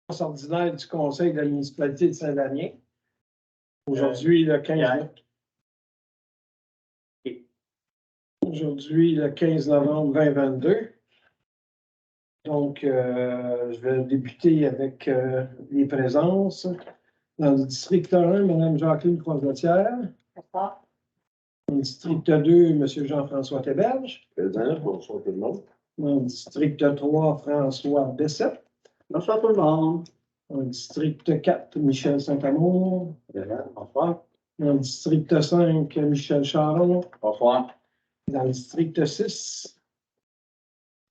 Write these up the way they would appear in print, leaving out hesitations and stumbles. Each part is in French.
ordinaire du Conseil de la municipalité de Saint-Damien. Aujourd'hui, le 15 Aujourd'hui, le 15 novembre 2022. Donc, je vais débuter avec les présences. Dans le district 1, Mme Jacqueline Croisetière. Dans le district 2, M. Jean-François Théberge. Bonsoir tout le monde. Dans le district 3, François Bessette. Bonsoir tout le monde. Dans le district 4, Michel Saint-Amour. Bonsoir. Dans le district 5, Michel Charon. Bonsoir. Dans le district 6,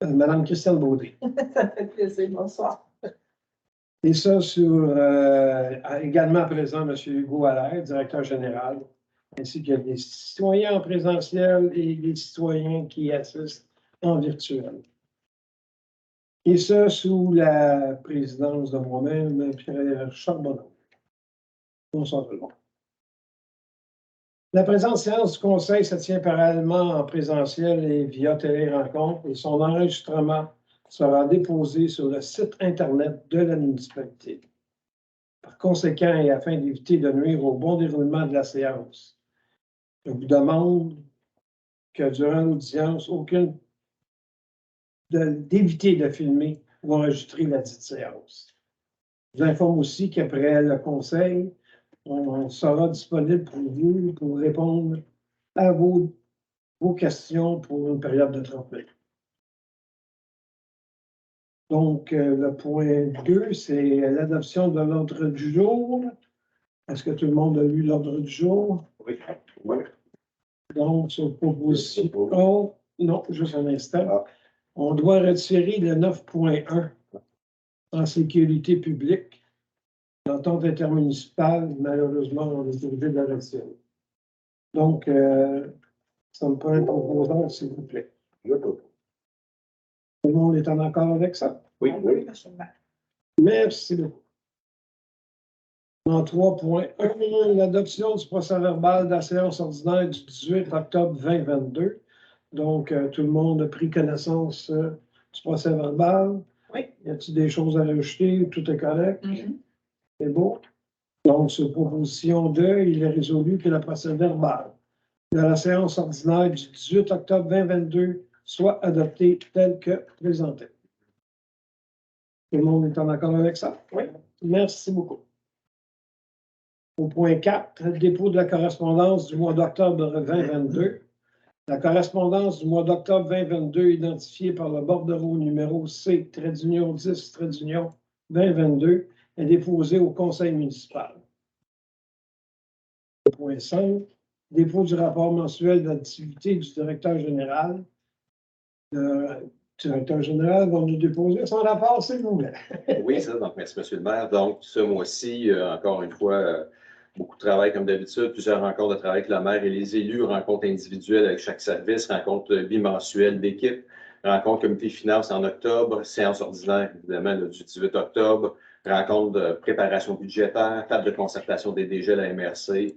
Mme Christelle Baudry. Ça fait plaisir, bonsoir. Et ça sur également présent M. Hugo Allaire, directeur général, ainsi que les citoyens en présentiel et les citoyens qui assistent en virtuel. Et ça sous la présidence de moi-même, Pierre Charbonneau. Bonsoir tout le monde. La présente séance du Conseil se tient parallèlement en présentiel et via télérencontre et son enregistrement sera déposé sur le site Internet de la municipalité. Par conséquent, et afin d'éviter de nuire au bon déroulement de la séance, je vous demande que durant l'audience, d'éviter de filmer ou enregistrer la dite séance. Je vous informe aussi qu'après le Conseil, on sera disponible pour vous pour répondre à vos questions pour une période de 30 minutes. Donc, le point 2, c'est l'adoption de l'ordre du jour. Est-ce que tout le monde a lu l'ordre du jour? Oui. Donc, sur proposition. Oh, non, juste un instant. Ah. On doit retirer le 9.1 en sécurité publique. L'entente intermunicipale, malheureusement, on est obligé de la retirer. Donc, ça me prend un proposant, s'il vous plaît. Tout le monde est en accord avec ça? Oui. Merci beaucoup. En 3.1, l'adoption du procès-verbal de la séance ordinaire du 18 octobre 2022. Donc, tout le monde a pris connaissance du procès-verbal. Oui. Y a-t-il des choses à rajouter? Tout est correct? C'est beau. Donc, sur proposition 2, il est résolu que le procès-verbal de la séance ordinaire du 18 octobre 2022 soit adopté tel que présenté. Tout le monde est en accord avec ça? Oui. Merci beaucoup. Au point 4, dépôt de la correspondance du mois d'octobre 2022. La correspondance du mois d'octobre 2022 identifiée par le bordereau numéro C-10-2022 est déposée au conseil municipal. Au point 5, dépôt du rapport mensuel d'activité du directeur général. Le directeur général va nous déposer son rapport, s'il vous plaît. Oui, ça. Donc, merci, M. le maire. Donc, ce mois-ci, encore une fois, beaucoup de travail comme d'habitude, plusieurs rencontres de travail avec le maire et les élus, rencontres individuelles avec chaque service, rencontres bimensuelles d'équipe, rencontre comité finance en octobre, séance ordinaire, évidemment, du 18 octobre, rencontre de préparation budgétaire, table de concertation des DG à la MRC,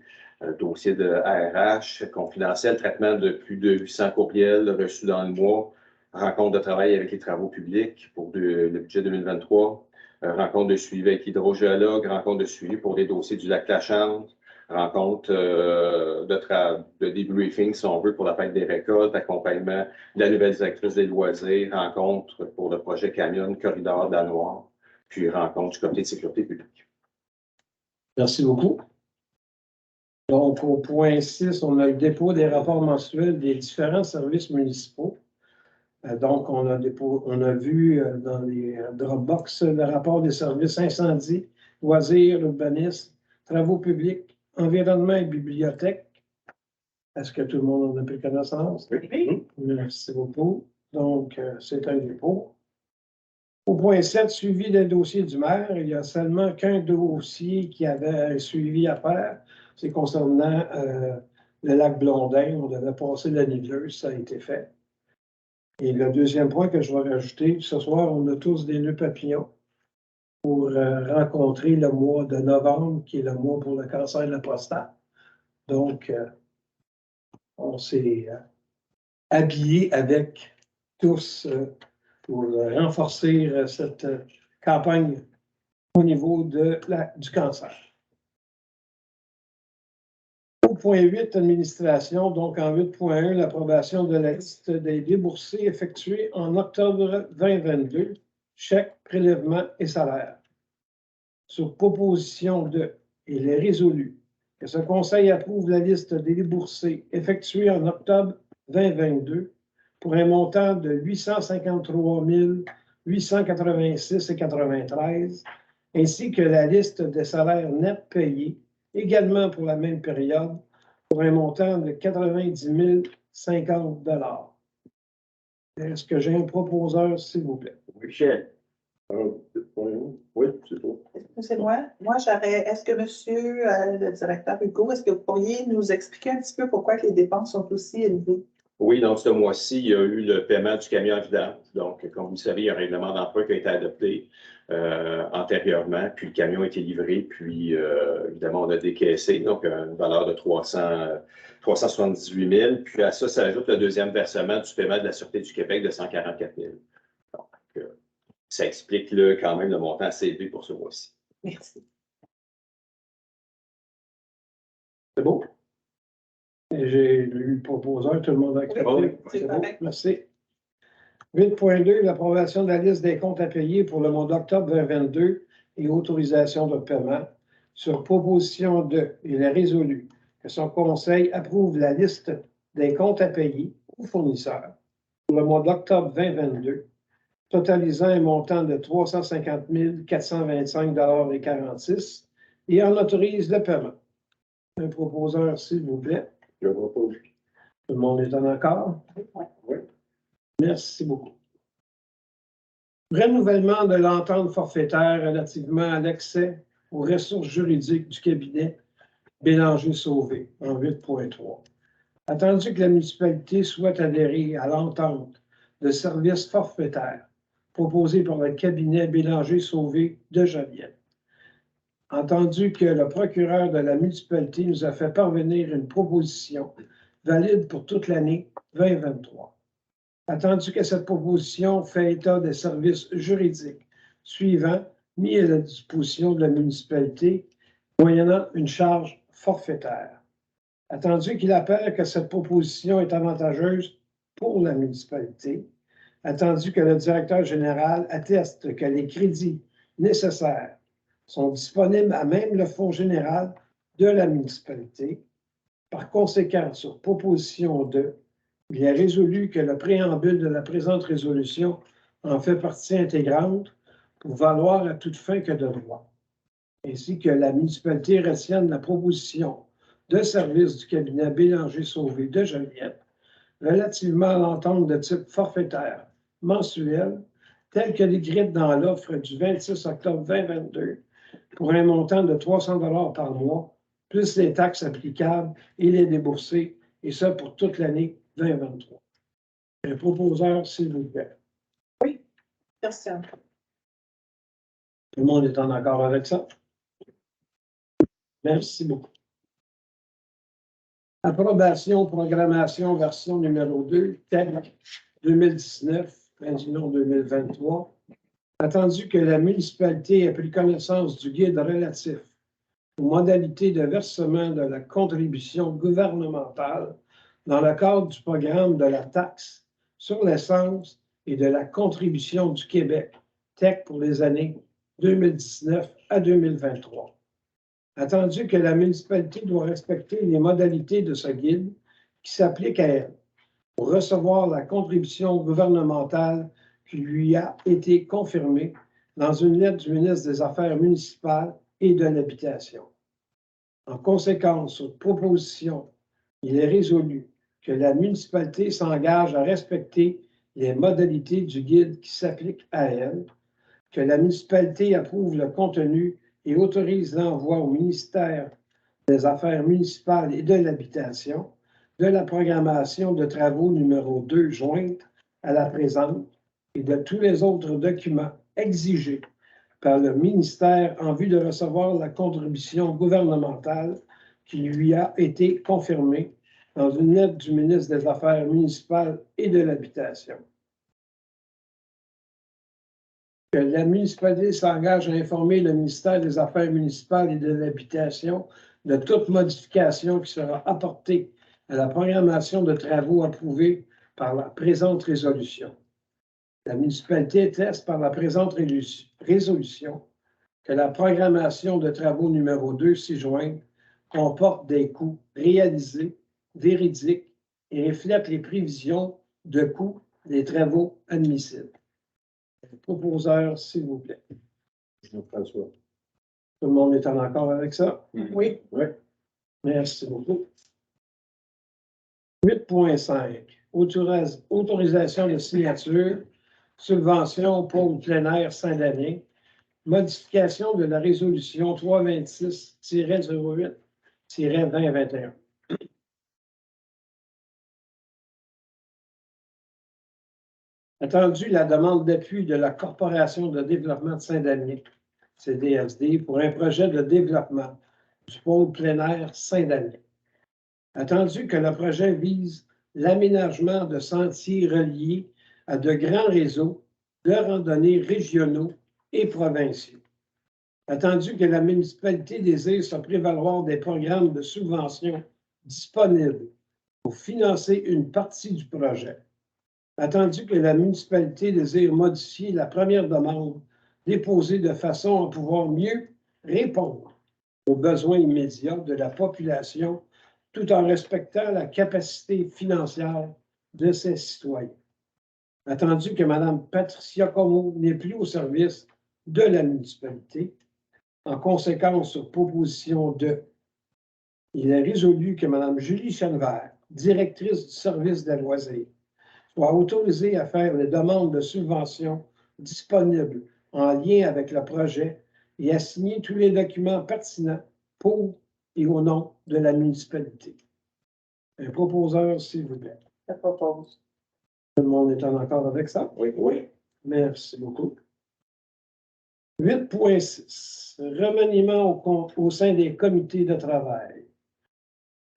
dossier de ARH, confidentiel, traitement de plus de 800 courriels reçus dans le mois, rencontre de travail avec les travaux publics pour le budget 2023, rencontre de suivi avec l'hydrogéologue, rencontre de suivi pour les dossiers du lac Lachance, rencontre de debriefing, si on veut, pour la fête des récoltes, accompagnement de la nouvelle directrice des loisirs, rencontre pour le projet Camion, corridor danois, puis rencontre du comité de sécurité publique. Merci beaucoup. Donc, au point 6, on a le dépôt des rapports mensuels des différents services municipaux. Donc, on a vu dans les Dropbox le rapport des services incendie, loisirs, urbanisme, travaux publics, environnement et bibliothèque. Est-ce que tout le monde en a pris connaissance? Oui. Merci beaucoup. Donc, c'est un dépôt. Au point 7, suivi des dossiers du maire, il n'y a seulement qu'un dossier qui avait un suivi à faire. C'est concernant le lac Blondin. On devait passer la niveleuse, ça a été fait. Et le deuxième point que je vais rajouter, ce soir, on a tous des nœuds papillons pour rencontrer le mois de novembre, qui est le mois pour le cancer de la prostate. Donc, on s'est habillés avec tous pour renforcer cette campagne au niveau du cancer. Au point 8, administration, donc en 8.1, l'approbation de la liste des déboursés effectués en octobre 2022, chèques, prélèvements et salaires. Sur proposition de, il est résolu que ce Conseil approuve la liste des déboursés effectués en octobre 2022 pour un montant de 853 886,93 ainsi que la liste des salaires nets payés également pour la même période pour un montant de 90 050 $. Est-ce que j'ai un proposeur, s'il vous plaît? Michel. Oui, c'est tout. C'est moi. Est-ce que monsieur le directeur Hugo, est-ce que vous pourriez nous expliquer un petit peu pourquoi les dépenses sont aussi élevées? Oui, donc ce mois-ci, il y a eu le paiement du camion à vidange. Donc, comme vous le savez, il y a un règlement d'emprunt qui a été adopté antérieurement, puis le camion a été livré, puis évidemment, on a décaissé, donc une valeur de 378 000. Puis à ça s'ajoute le deuxième versement du paiement de la Sûreté du Québec de 144 000. Donc, ça explique quand même le montant assez élevé pour ce mois-ci. Merci. C'est beau? J'ai lu le proposeur, tout le monde a accepté. Oui, c'est c'est beau, correct. merci. 8.2, l'approbation de la liste des comptes à payer pour le mois d'octobre 2022 et autorisation de paiement. Sur proposition de, il est résolu que son conseil approuve la liste des comptes à payer aux fournisseurs pour le mois d'octobre 2022, totalisant un montant de 350 425,46 $ et en autorise le paiement. Un proposeur, s'il vous plaît. Je propose. Tout le monde est en accord? Oui. Merci beaucoup. Renouvellement de l'entente forfaitaire relativement à l'accès aux ressources juridiques du cabinet Bélanger-Sauvé en 8.3. Attendu que la municipalité souhaite adhérer à l'entente de services forfaitaires proposée par le cabinet Bélanger-Sauvé de Joliette. Entendu que le procureur de la municipalité nous a fait parvenir une proposition valide pour toute l'année 2023. Attendu que cette proposition fait état des services juridiques suivants mis à la disposition de la municipalité, moyennant une charge forfaitaire. Attendu qu'il apparaît que cette proposition est avantageuse pour la municipalité, attendu que le directeur général atteste que les crédits nécessaires sont disponibles à même le fonds général de la municipalité. Par conséquent, sur proposition de, il est résolu que le préambule de la présente résolution en fait partie intégrante pour valoir à toute fin que de droit, ainsi que la municipalité retienne la proposition de service du cabinet Bélanger-Sauvé de Joliette relativement à l'entente de type forfaitaire mensuel, telle que décrite dans l'offre du 26 octobre 2022 pour un montant de 300 $ par mois, plus les taxes applicables et les déboursés, et ça pour toute l'année 2023. Un proposeur, s'il vous plaît. Oui, Christian. Tout le monde est en accord avec ça? Merci beaucoup. Approbation, programmation, version numéro 2, TEC 2019, non 2023. Attendu que la municipalité ait pris connaissance du guide relatif aux modalités de versement de la contribution gouvernementale dans le cadre du programme de la taxe sur l'essence et de la contribution du Québec, TEC pour les années 2019 à 2023. Attendu que la municipalité doit respecter les modalités de ce guide qui s'applique à elle pour recevoir la contribution gouvernementale qui lui a été confirmée dans une lettre du ministre des Affaires municipales et de l'Habitation. En conséquence, sur proposition, il est résolu que la municipalité s'engage à respecter les modalités du guide qui s'appliquent à elle, que la municipalité approuve le contenu et autorise l'envoi au ministère des Affaires municipales et de l'Habitation de la programmation de travaux numéro 2 jointe à la présente et de tous les autres documents exigés par le ministère en vue de recevoir la contribution gouvernementale qui lui a été confirmée dans une lettre du ministre des Affaires municipales et de l'Habitation. que la municipalité s'engage à informer le ministère des Affaires municipales et de l'Habitation de toute modification qui sera apportée à la programmation de travaux approuvés par la présente résolution. La municipalité atteste par la présente résolution que la programmation de travaux numéro 2 ci-jointe comporte des coûts réalisés, véridiques et reflète les prévisions de coûts des travaux admissibles. Proposeur, s'il vous plaît. Jean-François. Tout le monde est en accord avec ça? Oui. Oui. Merci beaucoup. 8.5. Autorisation de signature, subvention pour plein air Saint-Damien, modification de la résolution 326-08-2021. Attendu la demande d'appui de la Corporation de développement de Saint-Damien, CDSD, pour un projet de développement du pôle plein air Saint-Damien. Attendu que le projet vise l'aménagement de sentiers reliés à de grands réseaux de randonnée régionaux et provinciaux. Attendu que la municipalité désire se prévaloir des programmes de subvention disponibles pour financer une partie du projet. Attendu que la municipalité désire modifier la première demande déposée de façon à pouvoir mieux répondre aux besoins immédiats de la population tout en respectant la capacité financière de ses citoyens. Attendu que Mme Patricia Como n'est plus au service de la municipalité, en conséquence, sur proposition de, il est résolu que Mme Julie Chenevert, directrice du service des loisirs, soit autorisée à faire les demandes de subvention disponibles en lien avec le projet et à signer tous les documents pertinents pour et au nom de la municipalité. Un proposeur, s'il vous plaît. Je propose. Tout le monde est en accord avec ça? Oui. Oui. Merci beaucoup. 8.6. Remaniement au sein des comités de travail.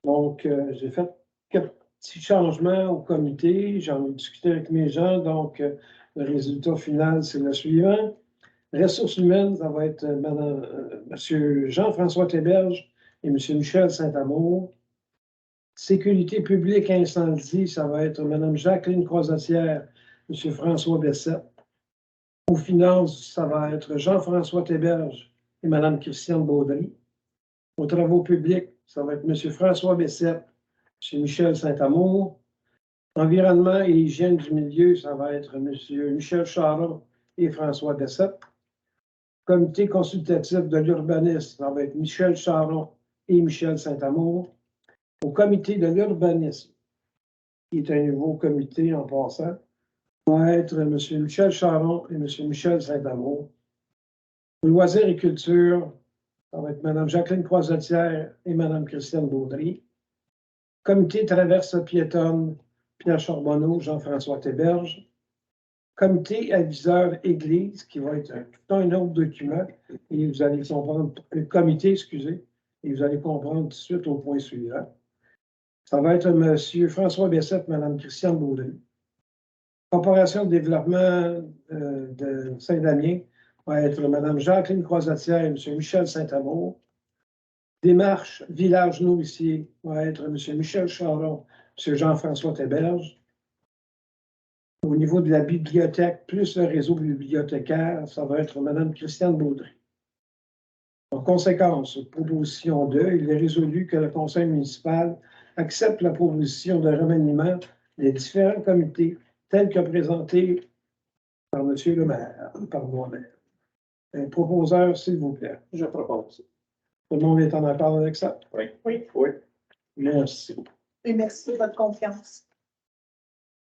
Donc, j'ai fait quelques petits changements au comité. J'en ai discuté avec mes gens. Donc, le résultat final, c'est le suivant. Ressources humaines, ça va être M. Jean-François Théberge et M. Michel Saint-Amour. Sécurité publique incendie, ça va être Mme Jacqueline Croisetière, M. François Bessette. Aux finances, ça va être Jean-François Théberge et Mme Christiane Baudry. Aux travaux publics, ça va être M. François Bessette, M. Michel Saint-Amour. Environnement et hygiène du milieu, ça va être M. Michel Charon et François Bessette. Comité consultatif de l'urbanisme, ça va être Michel Charon et Michel Saint-Amour. Au comité de l'urbanisme, qui est un nouveau comité en passant, va être M. Michel Charon et M. Michel Saint-Amour. Au loisirs et culture, ça va être Mme Jacqueline Croisetière et Mme Christiane Baudry. Comité traverse piétonne, Pierre Charbonneau, Jean-François Théberge. Comité aviseur Église, qui va être tout un autre document, et vous allez comprendre, comité, excusez, et vous allez comprendre tout de suite au point suivant. Ça va être M. François Bessette, Mme Christiane Baudry. Corporation de développement de Saint-Damien va être Mme Jacqueline Croisetière et M. Michel Saint-Amour. Démarche Village Nourricier va être M. Michel Charon, M. Jean-François Théberge. Au niveau de la bibliothèque, plus le réseau bibliothécaire, ça va être Mme Christiane Baudry. En conséquence, proposition 2, il est résolu que le conseil municipal accepte la proposition de remaniement des différents comités tels que présentés par M. le maire, par moi-même. Un proposeur, s'il vous plaît. Je propose. Tout le monde est en accord avec ça? Oui. Oui. Oui. Merci. Et merci de votre confiance.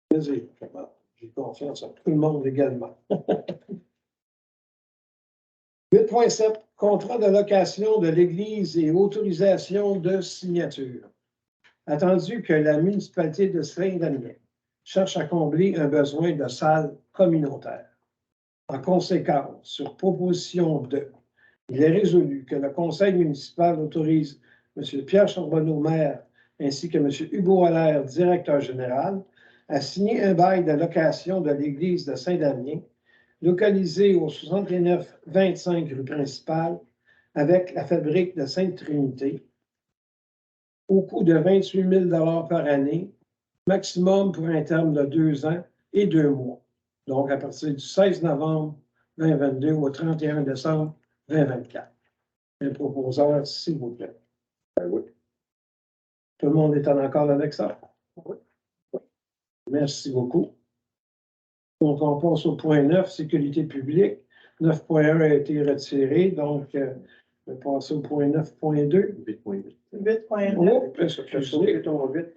Plaisir. J'ai confiance en tout le monde également. 8.7. Contrat de location de l'Église et autorisation de signature. Attendu que la municipalité de Saint-Damien cherche à combler un besoin de salle communautaire. En conséquence, sur proposition de, il est résolu que le conseil municipal autorise M. Pierre Charbonneau, maire, ainsi que M. Hugo Allaire, directeur général, à signer un bail de location de l'Église de Saint-Damien localisé au 69-25 rue principale avec la fabrique de Sainte-Trinité, au coût de 28 000 par année, maximum pour un terme de 2 ans et 2 mois. Donc, à partir du 16 novembre 2022 au 31 décembre 2024. Un proposeur, s'il vous plaît. Oui. Tout le monde est en accord avec ça? Oui. Merci beaucoup. Donc, on passe au point 9, sécurité publique. 9.1 a été retiré, donc je vais passer au point 9.2. 8.8. 8.9. Oh, J'ai excusez, ton vite.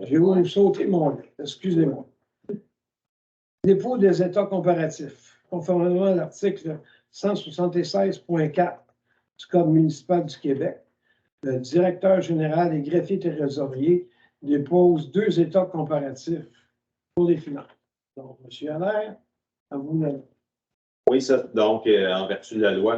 j'ai sauté mon livre, excusez-moi. Dépôt des états comparatifs. Conformément à l'article 176.4 du Code municipal du Québec, le directeur général et greffier trésorier dépose 2 états comparatifs pour les finances. Donc, M. Allaire, à vous la Oui, ça, donc, en vertu de la loi,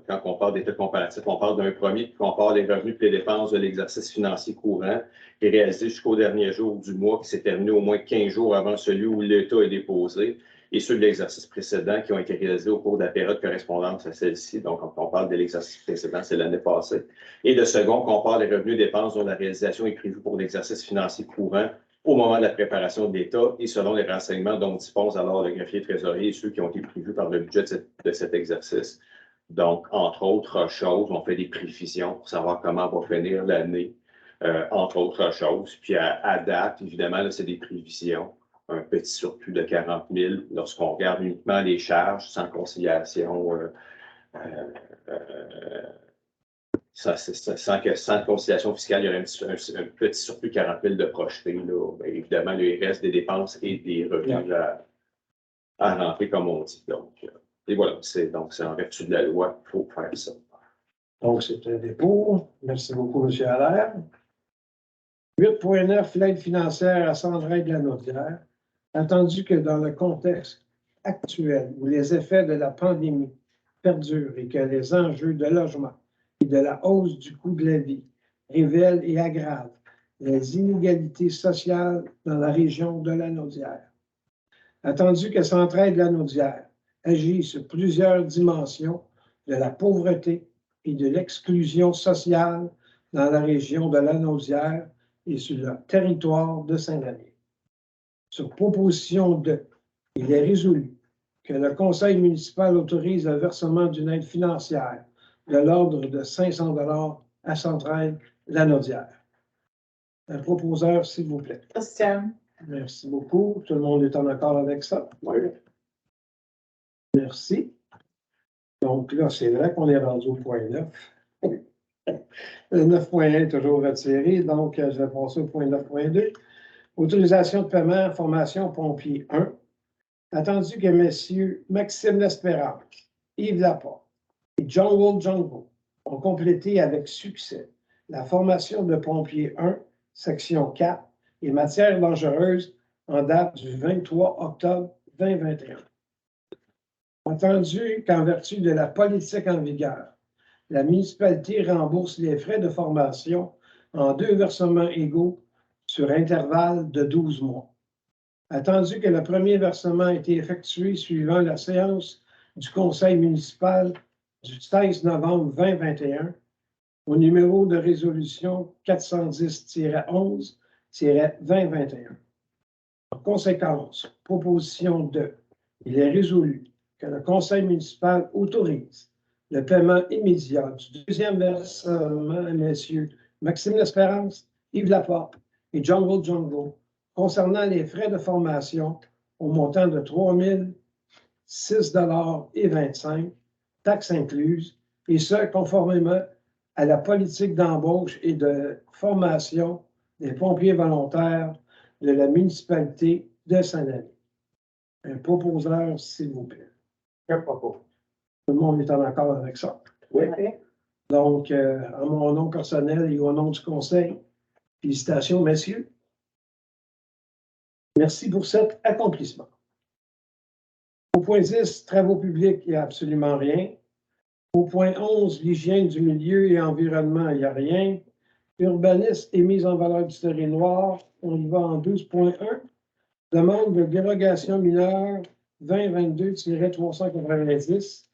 quand on parle d'état comparatif, on parle d'un premier qui compare les revenus et les dépenses de l'exercice financier courant qui est réalisé jusqu'au dernier jour du mois qui s'est terminé au moins 15 jours avant celui où l'état est déposé et ceux de l'exercice précédent qui ont été réalisés au cours de la période correspondante à celle-ci. Donc, quand on parle de l'exercice précédent, c'est l'année passée. Et le second compare les revenus et dépenses dont la réalisation est prévue pour l'exercice financier courant au moment de la préparation de l'État et selon les renseignements dont dispose alors le greffier trésorier et ceux qui ont été prévus par le budget de cet exercice. Donc, entre autres choses, on fait des prévisions pour savoir comment va finir l'année, entre autres choses. Puis à date, évidemment, là, c'est des prévisions. Un petit surplus de 40 000 lorsqu'on regarde uniquement les charges sans conciliation sans conciliation fiscale, il y aurait un petit surplus de 40 000 de projeté. Là. Bien, évidemment, il reste des dépenses et des revenus à rentrer, comme on dit. Donc, et voilà, c'est en vertu de la loi, il faut faire ça. Donc, c'est un dépôt. Merci beaucoup, M. Allaire. 8.9, l'aide financière à Centraide-la-Naudière. Attendu que dans le contexte actuel où les effets de la pandémie perdurent et que les enjeux de logement et de la hausse du coût de la vie révèlent et aggravent les inégalités sociales dans la région de la Naudière. Attendu que Centraide-la-Naudière agit sur plusieurs dimensions de la pauvreté et de l'exclusion sociale dans la région de la Naudière et sur le territoire de Saint-Lamier. Sur proposition de, il est résolu que le conseil municipal autorise le versement d'une aide financière de l'ordre de 500 $ à Centraide-la-Naudière. Un proposeur, s'il vous plaît. Christiane. Merci beaucoup. Tout le monde est en accord avec ça? Oui. Merci. Donc là, c'est vrai qu'on est rendu au point 9. Le 9.1 est toujours retiré, donc je vais passer au point 9.2. Autorisation de paiement, formation pompier 1. Attendu que messieurs Maxime L'Espérance, Yves Laporte et Jungle ont complété avec succès la formation de pompier 1, section 4 et matières dangereuses en date du 23 octobre 2021. Entendu qu'en vertu de la politique en vigueur, la municipalité rembourse les frais de formation en 2 versements égaux sur intervalle de 12 mois. Attendu que le premier versement a été effectué suivant la séance du conseil municipal du 16 novembre 2021 au numéro de résolution 410-11-2021. En conséquence, proposition 2, il est résolu que le conseil municipal autorise le paiement immédiat du deuxième versement à messieurs Maxime L'Espérance, Yves Laporte et Jungle concernant les frais de formation au montant de 3 006,25 $, taxes incluses, et ce, conformément à la politique d'embauche et de formation des pompiers volontaires de la municipalité de Saint-Lamier. Un proposeur, s'il vous plaît. Un propos. Tout le monde est en accord avec ça. Oui. Donc, en mon nom personnel et au nom du conseil, félicitations, messieurs. Merci pour cet accomplissement. Au point 10, travaux publics, il n'y a absolument rien. Au point 11, l'hygiène du milieu et environnement, il n'y a rien. Urbanisme et mise en valeur du territoire, on y va en 12.1. Demande de dérogation mineure 2022-390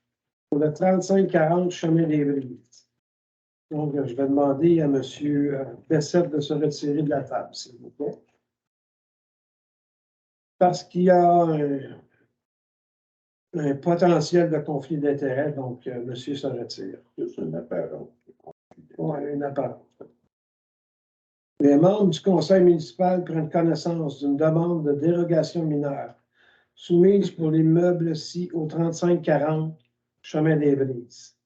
pour le 3540 chemin des Brises. Donc, je vais demander à M. Bessette de se retirer de la table, s'il vous plaît. Parce qu'il y a un potentiel de conflit d'intérêts, donc monsieur se retire. C'est une apparence. Oui, une apparence. Les membres du conseil municipal prennent connaissance d'une demande de dérogation mineure soumise pour l'immeuble-ci au 3540 chemin des Brises.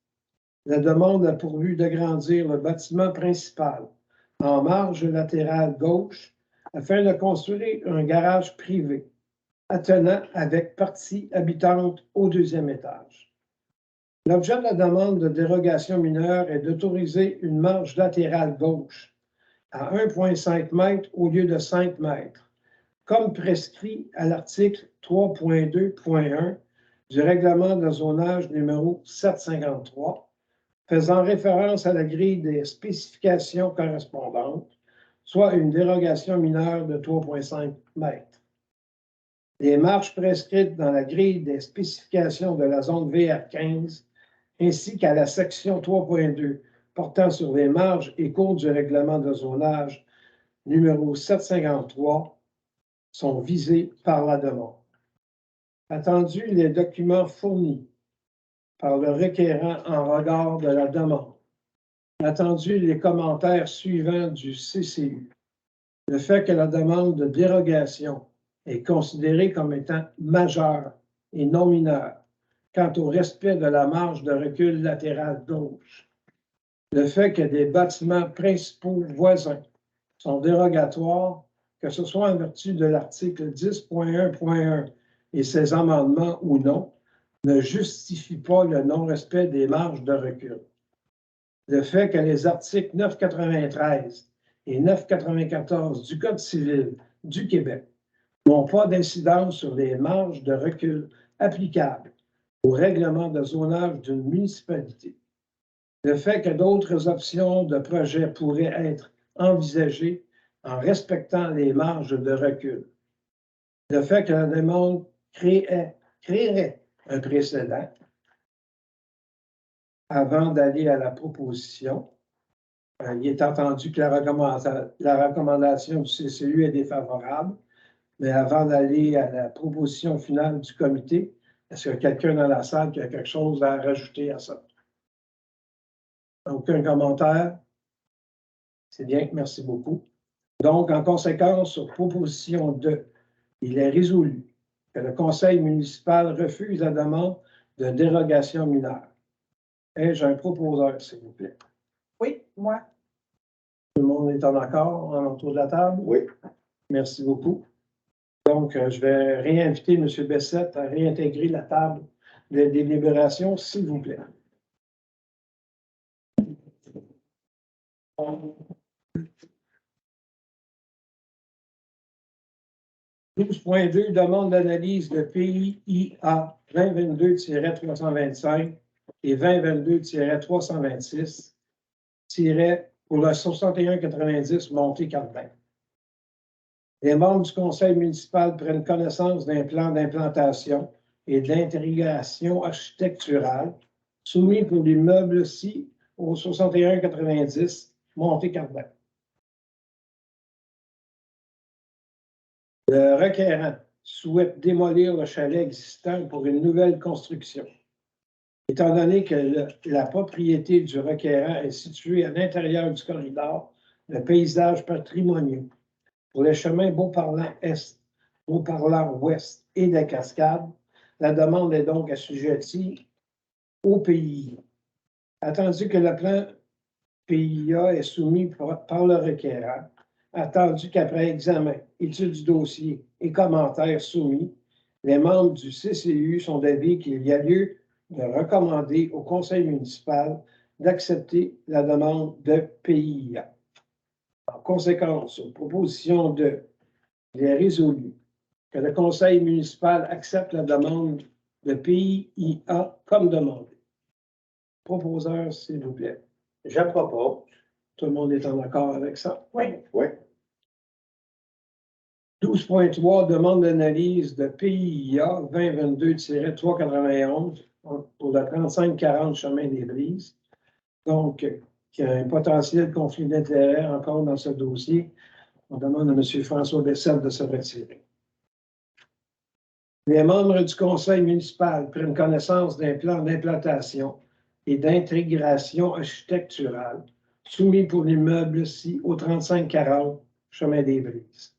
La demande a pour but d'agrandir le bâtiment principal en marge latérale gauche afin de construire un garage privé attenant avec partie habitante au deuxième étage. L'objet de la demande de dérogation mineure est d'autoriser une marge latérale gauche à 1,5 m au lieu de 5 mètres, comme prescrit à l'article 3.2.1 du règlement de zonage numéro 753, faisant référence à la grille des spécifications correspondantes, soit une dérogation mineure de 3,5 mètres. Les marges prescrites dans la grille des spécifications de la zone VR15, ainsi qu'à la section 3.2 portant sur les marges et cours du règlement de zonage numéro 753, sont visés par la demande. Attendu les documents fournis par le requérant en regard de la demande. Attendu les commentaires suivants du CCU. Le fait que la demande de dérogation est considérée comme étant majeure et non mineure quant au respect de la marge de recul latérale gauche. Le fait que des bâtiments principaux voisins sont dérogatoires, que ce soit en vertu de l'article 10.1.1 et ses amendements ou non, ne justifie pas le non-respect des marges de recul. Le fait que les articles 993 et 994 du Code civil du Québec n'ont pas d'incidence sur les marges de recul applicables au règlement de zonage d'une municipalité. Le fait que d'autres options de projet pourraient être envisagées en respectant les marges de recul. Le fait que la demande créerait un précédent avant d'aller à la proposition. Il est entendu que la recommandation du CCU est défavorable, mais avant d'aller à la proposition finale du comité, est-ce qu'il y a quelqu'un dans la salle qui a quelque chose à rajouter à ça? Aucun commentaire? C'est bien, merci beaucoup. Donc, en conséquence, sur proposition 2, il est résolu que le conseil municipal refuse la demande de dérogation mineure. Ai-je un proposeur, s'il vous plaît? Oui, moi. Tout le monde est en accord autour de la table? Oui. Merci beaucoup. Donc, je vais réinviter M. Bessette à réintégrer la table de délibération, s'il vous plaît. 12.2, demande d'analyse de PIA 2022-325 et 2022-326 pour le 6190 Monté-Cardin. Les membres du conseil municipal prennent connaissance d'un plan d'implantation et de l'intégration architecturale soumis pour l'immeuble-ci au 6190 Monté-Cardin. Le requérant souhaite démolir le chalet existant pour une nouvelle construction. Étant donné que la propriété du requérant est située à l'intérieur du corridor de paysages patrimoniaux pour les chemins Beauparlant Est, Beauparlant Ouest et des Cascades, la demande est donc assujettie au PIA. Attendu que le plan PIA est soumis par le requérant, attendu qu'après examen, étude du dossier et commentaires soumis, les membres du CCU sont d'avis qu'il y a lieu de recommander au conseil municipal d'accepter la demande de PIA. En conséquence, sur proposition de, il est résolu que le conseil municipal accepte la demande de PIA comme demandé. Proposeur, s'il vous plaît. Je propose. Tout le monde est en accord avec ça? Oui. Oui. 12.3, demande d'analyse de PIA 2022-391 pour le 3540 chemin des Brises. Donc, il y a un potentiel conflit d'intérêts encore dans ce dossier. On demande à M. François Bessette de se retirer. Les membres du conseil municipal prennent connaissance d'un plan d'implantation et d'intégration architecturale soumis pour l'immeuble-ci au 3540 chemin des Brises.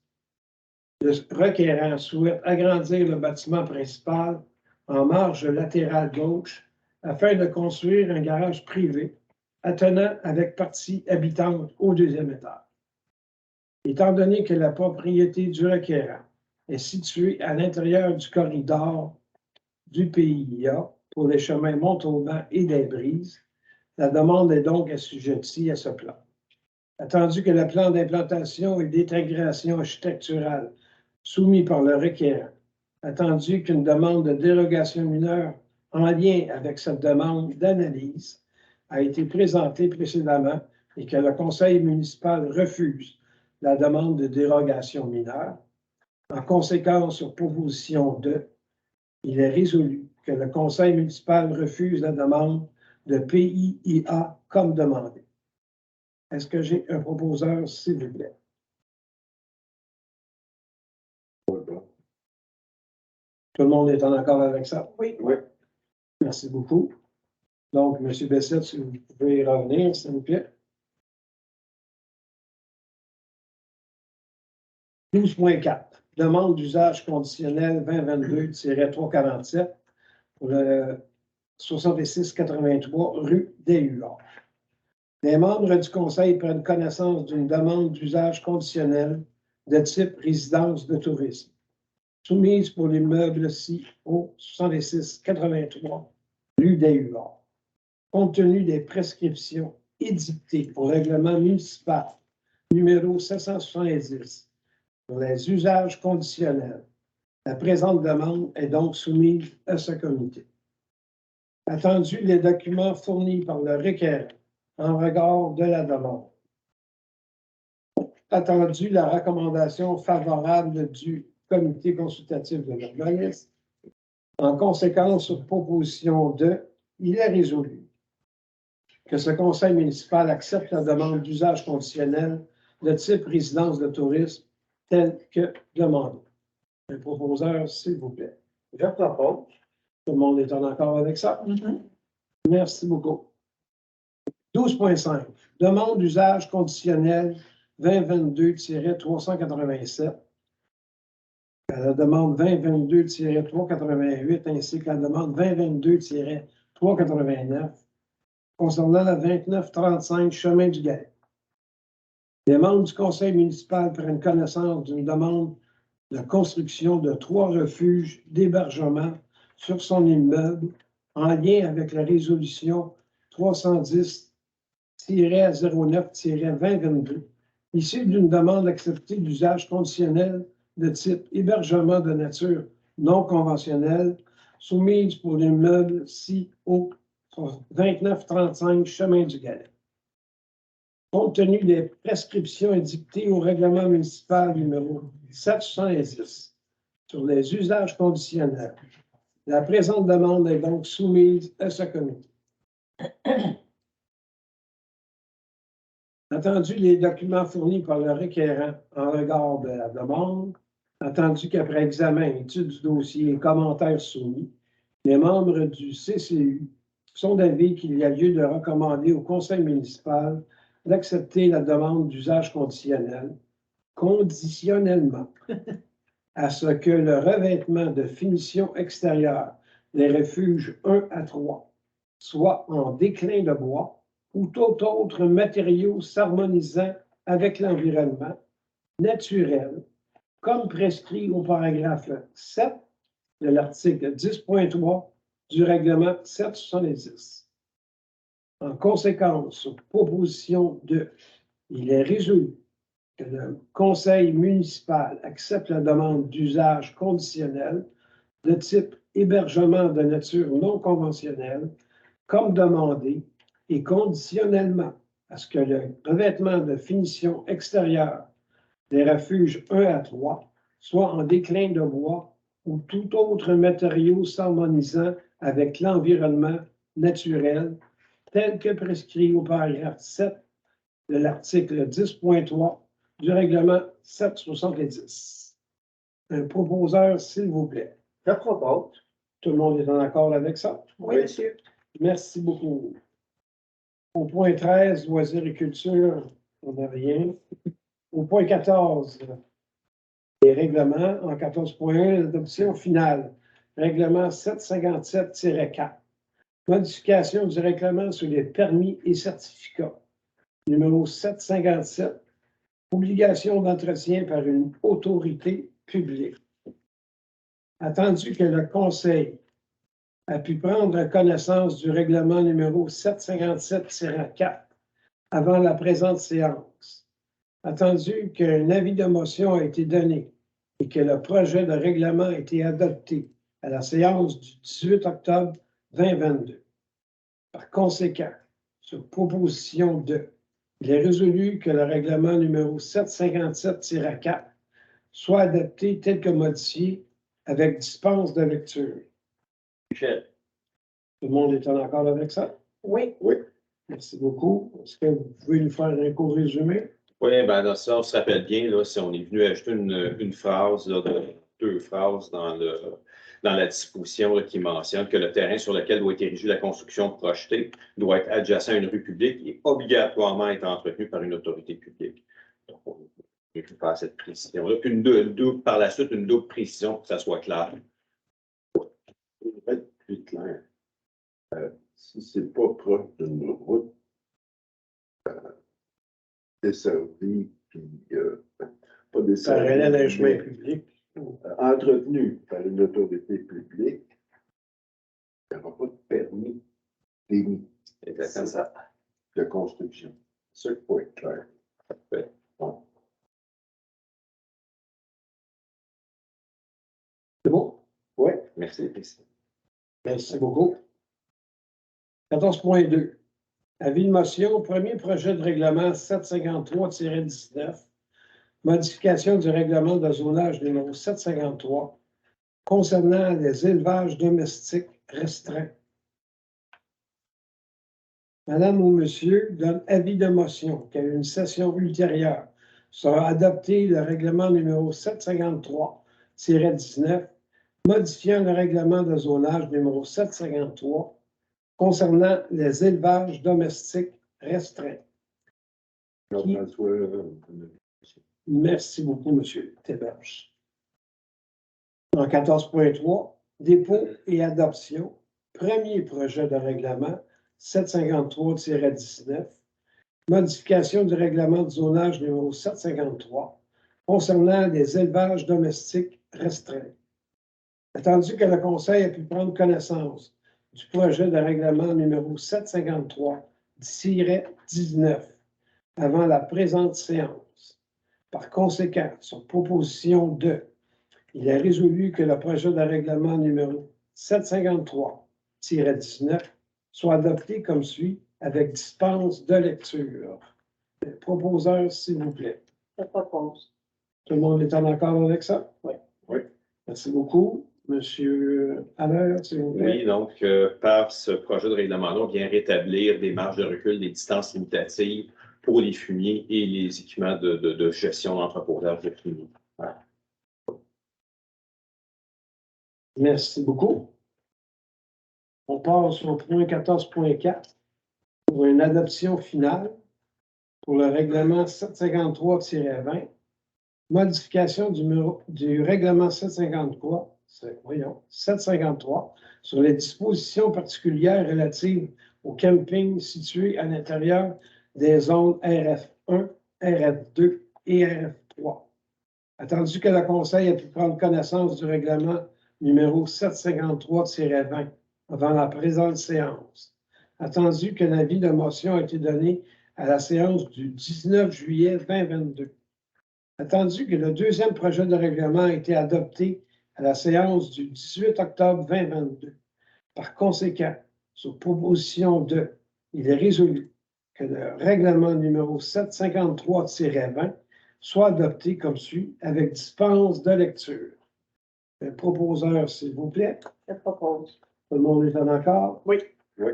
Le requérant souhaite agrandir le bâtiment principal en marge latérale gauche afin de construire un garage privé attenant avec partie habitante au deuxième étage. Étant donné que la propriété du requérant est située à l'intérieur du corridor du PIA pour les chemins Montauban et des Brises, la demande est donc assujettie à ce plan. Attendu que le plan d'implantation et d'intégration architecturale soumis par le requérant, attendu qu'une demande de dérogation mineure en lien avec cette demande d'analyse a été présentée précédemment et que le conseil municipal refuse la demande de dérogation mineure, en conséquence, sur proposition de, il est résolu que le conseil municipal refuse la demande de PIA comme demandé. Est-ce que j'ai un proposeur, s'il vous plaît? Tout le monde est en accord avec ça? Oui. Oui. Merci beaucoup. Donc, M. Bessette, si vous pouvez revenir, s'il vous plaît. 12.4. Demande d'usage conditionnel 2022-347 pour le 6683 rue des Huards. Les membres du conseil prennent connaissance d'une demande d'usage conditionnel de type résidence de tourisme, soumise pour l'immeuble-ci au 6683 rue des Huards. Compte tenu des prescriptions édictées au règlement municipal numéro 770 pour les usages conditionnels, la présente demande est donc soumise à ce comité. Attendu les documents fournis par le requérant en regard de la demande. Attendu la recommandation favorable du comité consultatif de l'urbanisme. En conséquence, sur proposition de, il est résolu que ce conseil municipal accepte la demande d'usage conditionnel de type résidence de tourisme telle que demandée. Un proposeur, s'il vous plaît. Je propose. Tout le monde est en accord avec ça? Mhm. Merci beaucoup. 12.5. Demande d'usage conditionnel 2022-387. La demande 2022-388 ainsi que la demande 2022-389 concernant la 2935 chemin du Galet. Les membres du conseil municipal prennent connaissance d'une demande de construction de 3 refuges d'hébergement sur son immeuble en lien avec la résolution 310-09-2022, issue d'une demande acceptée d'usage conditionnel de type hébergement de nature non conventionnelle, soumise pour l'immeuble ci au 2935 chemin du Galet. Compte tenu des prescriptions édictées au règlement municipal numéro 710 sur les usages conditionnels, la présente demande est donc soumise à ce comité. Attendu les documents fournis par le requérant en regard de la demande, attendu qu'après examen, étude du dossier et commentaires soumis, les membres du CCU sont d'avis qu'il y a lieu de recommander au conseil municipal d'accepter la demande d'usage conditionnel conditionnellement à ce que le revêtement de finition extérieure des refuges 1 à 3 soit en déclin de bois ou tout autre matériau s'harmonisant avec l'environnement naturel, comme prescrit au paragraphe 7 de l'article 10.3 du règlement 770. En conséquence, sur proposition de, il est résolu que le conseil municipal accepte la demande d'usage conditionnel de type hébergement de nature non conventionnelle comme demandé et conditionnellement à ce que le revêtement de finition extérieure des refuges 1 à 3 soit en déclin de bois ou tout autre matériau s'harmonisant avec l'environnement naturel, tel que prescrit au paragraphe 7 de l'article 10.3 du règlement 770. Un proposeur, s'il vous plaît. Je propose. Tout le monde est en accord avec ça? Oui, monsieur. Merci beaucoup. Au point 13, loisirs et culture, on n'a rien. Au point 14, les règlements. En 14.1, l'adoption finale. Règlement 757-4. Modification du règlement sur les permis et certificats. Numéro 757. Obligation d'entretien par une autorité publique. Attendu que le Conseil a pu prendre connaissance du règlement numéro 757-4 avant la présente séance, attendu qu'un avis de motion a été donné et que le projet de règlement a été adopté à la séance du 18 octobre 2022. Par conséquent, sur proposition de, il est résolu que le règlement numéro 757-4 soit adopté tel que modifié avec dispense de lecture. Michel. Tout le monde est en accord avec ça? Oui. Merci beaucoup. Est-ce que vous pouvez nous faire un court résumé? Oui, ben dans ça, on se rappelle bien, là, si on est venu ajouter une phrase, là, deux phrases dans la disposition là, qui mentionne que le terrain sur lequel doit être érigée la construction projetée doit être adjacent à une rue publique et obligatoirement être entretenu par une autorité publique. Donc, on peut faire cette précision-là. Puis par la suite, une double précision pour que ça soit clair. Pour être plus clair, si c'est pas proche d'une route desservie, puis pas Ça desservie, relève d'un chemin mais public. entretenu par une autorité publique, il n'y aura pas de permis d'émis C'est ça. de construction. C'est ça qu'il faut être clair. Parfait. Bon. C'est bon? Oui. Merci. Merci beaucoup. 14.2. Avis de motion, premier projet de règlement 753-19, modification du règlement de zonage numéro 753 concernant les élevages domestiques restreints. Madame ou monsieur donne avis de motion qu'à une session ultérieure sera adopté le règlement numéro 753-19 modifiant le règlement de zonage numéro 753 concernant les élevages domestiques restreints. Jean-François, Merci beaucoup, M. Théberge. En 14.3, dépôt et adoption, premier projet de règlement 753-19, modification du règlement de zonage numéro 753 concernant les élevages domestiques restreints. Attendu que le Conseil a pu prendre connaissance du projet de règlement numéro 753-19 avant la présente séance. Par conséquent, sur proposition de, il est résolu que le projet de règlement numéro 753-19 soit adopté comme suit avec dispense de lecture. Le proposeur, s'il vous plaît. Je propose. Tout le monde est en accord avec ça? Oui. Oui. Merci beaucoup. Monsieur Allaire, s'il vous plaît. Oui, donc, par ce projet de règlement-là, on vient rétablir des marges de recul, des distances limitatives pour les fumiers et les équipements de gestion d'entreposage de fumier. Voilà. Merci beaucoup. On passe au point 14.4 pour une adoption finale pour le règlement 753-20, modification du règlement 753 sur les dispositions particulières relatives au camping situé à l'intérieur des zones RF1, RF2 et RF3. Attendu que le Conseil a pu prendre connaissance du règlement numéro 753-20 avant la présente séance. Attendu que l'avis de motion a été donné à la séance du 19 juillet 2022. Attendu que le deuxième projet de règlement a été adopté à la séance du 18 octobre 2022. Par conséquent, sur proposition de, il est résolu que le règlement numéro 753-20 soit adopté comme suit, avec dispense de lecture. Le proposeur, s'il vous plaît. Je propose. Tout le monde est en accord? Oui. Oui.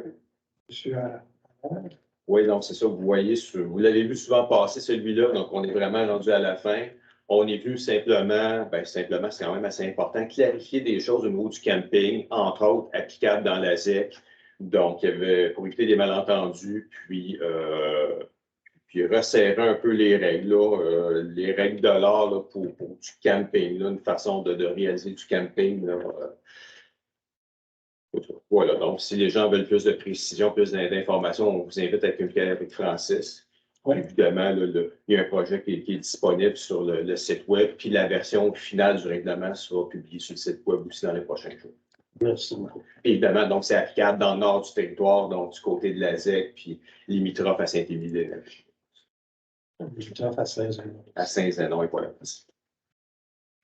Monsieur Oui, donc c'est ça, vous voyez, vous l'avez vu souvent passer celui-là, donc on est vraiment rendu à la fin. On est venu simplement, c'est quand même assez important, clarifier des choses au niveau du camping, entre autres applicables dans la ZEC. Donc, il y avait, pour éviter des malentendus, puis resserrer un peu les règles, là, les règles de l'art là, pour du camping, là, une façon de réaliser du camping. Là, voilà, donc si les gens veulent plus de précision, plus d'informations, on vous invite à communiquer avec Francis. Oui. Évidemment, là, il y a un projet qui est disponible sur le site web, puis la version finale du règlement sera publiée sur le site web aussi dans les prochains jours. Merci beaucoup. Évidemment, donc c'est applicable dans le nord du territoire, donc du côté de la ZEC, puis limitrophe à Saint-Émile. Limitrophe à Saint-Zénon. À Saint-Zénon et voilà.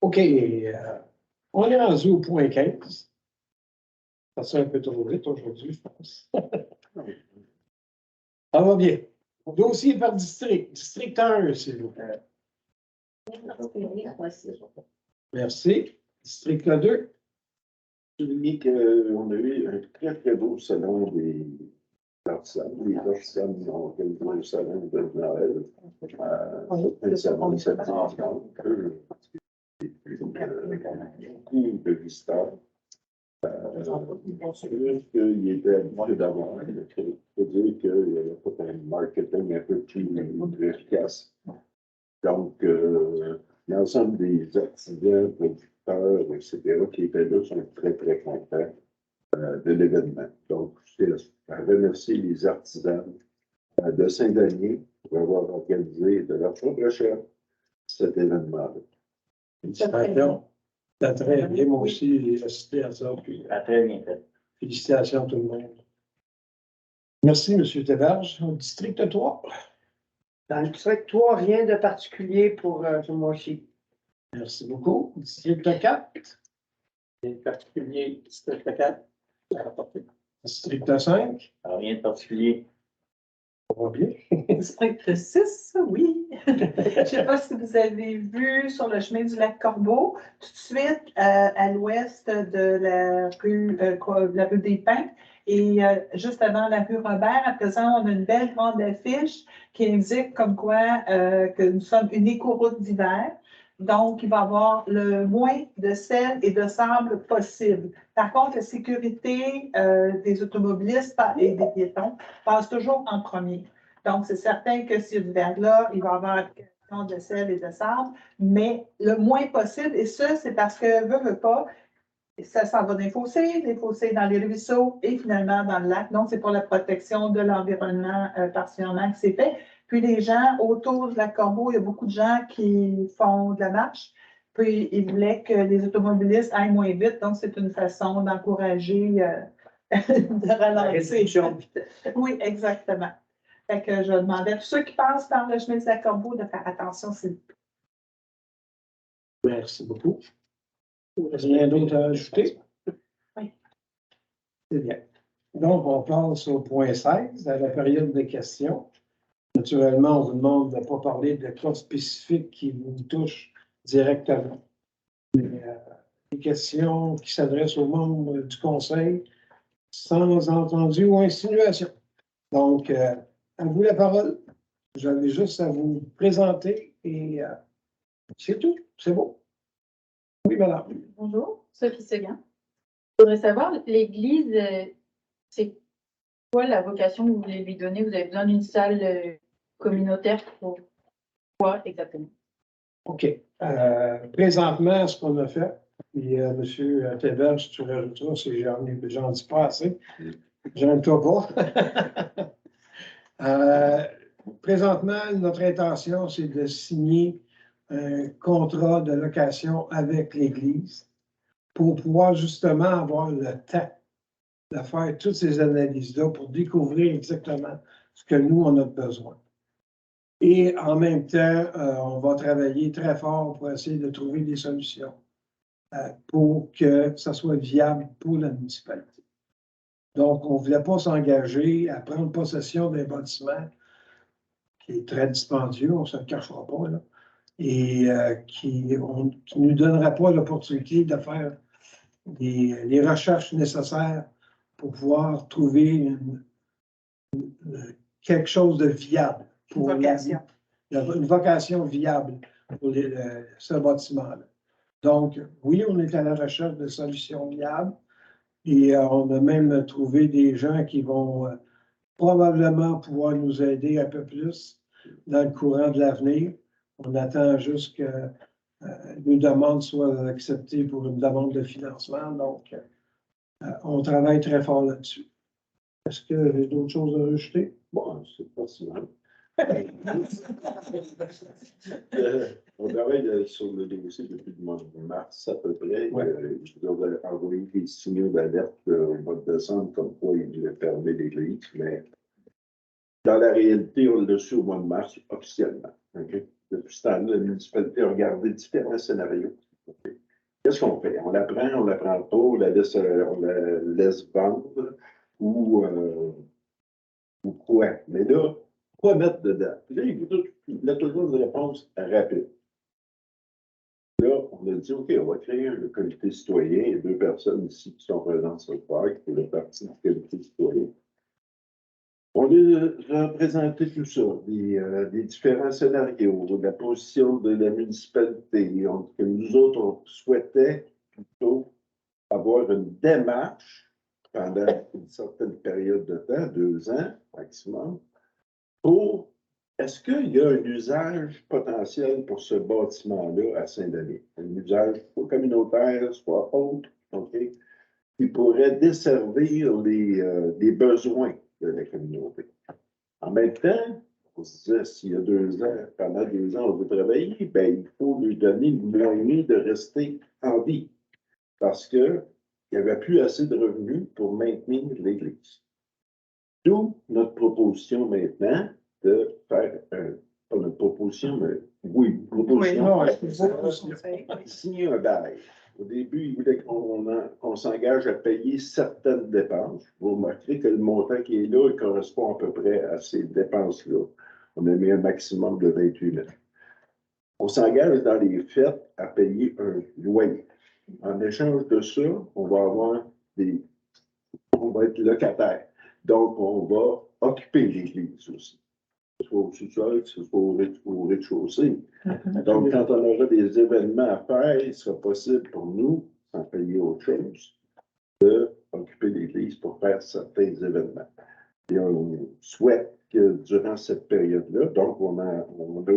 OK. On est rendu au point 15. Ça sera un peu trop vite aujourd'hui, je pense. Ça va bien. Dossier par district. District 1, s'il vous plaît. Merci. District 2. Souligner qu'on a eu un très, très beau salon des artisans. Les artisans ont organisé un salon de Noël. Un salon samedi beaucoup de visiteurs. Il était habitué d'avoir. Il faut dire qu'il y avait pas un marketing un peu plus efficace. Donc, l'ensemble des artisans, producteurs, etc., qui étaient là sont très, très contents de l'événement. Donc, je remercie les artisans de Saint-Denis pour avoir organisé de leur propre chef cet événement-là. Félicitations. Ça très bien. Moi aussi, j'ai assisté à ça. Puis, Très bien fait. félicitations à tout le monde. Merci, M. Théberge. District 3. Dans le district 3, rien de particulier pour ce mois-ci. Merci beaucoup. District 4. Rien de particulier. District 4. District 5. Rien de particulier. Ça va bien. District 6, oui. Je ne sais pas si vous avez vu sur le chemin du lac Corbeau, tout de suite à l'ouest de la rue des Pins et juste avant la rue Robert. À présent, on a une belle grande affiche qui indique comme quoi que nous sommes une écoroute d'hiver. Donc, il va y avoir le moins de sel et de sable possible. Par contre, la sécurité des automobilistes et des piétons passe toujours en premier. Donc, c'est certain que s'il y a du verglas, il va y avoir de sel et de sable, mais le moins possible. Et ça, c'est parce que, veut pas, ça s'en va dans les fossés dans les ruisseaux et finalement dans le lac. Donc, c'est pour la protection de l'environnement particulièrement que c'est fait. Puis les gens autour de la Corbeau, il y a beaucoup de gens qui font de la marche. Puis ils voulaient que les automobilistes aillent moins vite. Donc, c'est une façon d'encourager de ralentir. Oui, exactement. Fait que je demandais à tous ceux qui passent par le chemin de la Corbeau de faire attention, s'il vous plaît. Merci beaucoup. Rien d'autre à ajouter? Oui. C'est bien. Donc, on passe au point 16, à la période de questions. Naturellement, on vous demande de ne pas parler de cas spécifiques qui vous touchent directement. Mais des questions qui s'adressent aux membres du Conseil sans entendu ou insinuation. Donc, à vous la parole. J'avais juste à vous présenter et c'est tout. C'est beau. Oui, madame. Bonjour, Sophie Seguin. Je voudrais savoir, l'Église, c'est quoi la vocation que vous voulez lui donner? Vous avez besoin d'une salle communautaire pour quoi exactement? OK. Présentement, ce qu'on a fait, et M. Théberge, tu rajouteras si j'en dis pas assez. J'aime-toi pas. Présentement, notre intention, c'est de signer un contrat de location avec l'Église pour pouvoir justement avoir le temps de faire toutes ces analyses-là pour découvrir exactement ce que nous, on a besoin. Et en même temps, on va travailler très fort pour essayer de trouver des solutions pour que ça soit viable pour la municipalité. Donc, on ne voulait pas s'engager à prendre possession d'un bâtiment qui est très dispendieux, on ne se le cachera pas, là, et qui ne nous donnera pas l'opportunité de faire les recherches nécessaires pour pouvoir trouver quelque chose de viable. Une vocation. Une vocation viable pour ce bâtiment-là. Donc, oui, on est à la recherche de solutions viables et on a même trouvé des gens qui vont probablement pouvoir nous aider un peu plus dans le courant de l'avenir. On attend juste que nos demandes soient acceptées pour une demande de financement. Donc, on travaille très fort là-dessus. Est-ce que vous avez d'autres choses à rajouter? Bon, c'est pas si mal. On travaille sur le dossier depuis le mois de mars à peu près. Ouais. Je dois envoyer des signaux d'alerte au mois de décembre, comme quoi il voulait fermer l'église, mais dans la réalité, on l'a su au mois de mars officiellement. Okay? Depuis ce temps-là, la municipalité a regardé différents scénarios. Okay? Qu'est-ce qu'on fait? On la prend pas, on la laisse vendre ou quoi? Mais là, quoi mettre dedans? Là, il a toujours une réponse rapide. Là, on a dit, OK, on va créer un comité citoyen. Il y a 2 personnes ici qui sont présentes ce soir, qui font partie du comité citoyen. On a présenté tout ça, des différents scénarios, la position de la municipalité, que nous autres, on souhaitait plutôt avoir une démarche pendant une certaine période de temps, 2 ans maximum, pour est-ce qu'il y a un usage potentiel pour ce bâtiment-là à Saint-Denis? Un usage soit communautaire, soit autre, OK, qui pourrait desservir les besoins de la communauté. En même temps, on se disait, s'il y a 2 ans, pendant 2 ans, on veut travailler, ben, il faut lui donner le moyen de rester en vie. Parce qu'il n'y avait plus assez de revenus pour maintenir l'Église. D'où notre proposition maintenant de faire, pas notre proposition, mais oui, une proposition, signer un bail. Au début, il voulait qu'on s'engage à payer certaines dépenses. Vous remarquerez que le montant qui est là, il correspond à peu près à ces dépenses-là. On a mis un maximum de 28 000. On s'engage dans les fêtes à payer un loyer. En échange de ça, on va être locataire. Donc, on va occuper l'église aussi. Que ce soit au sous-sol, que ce soit au rez-de-chaussée. Donc, quand on aura des événements à faire, il sera possible pour nous, sans payer autre chose, d'occuper l'église pour faire certains événements. Et on souhaite que durant cette période-là, donc on a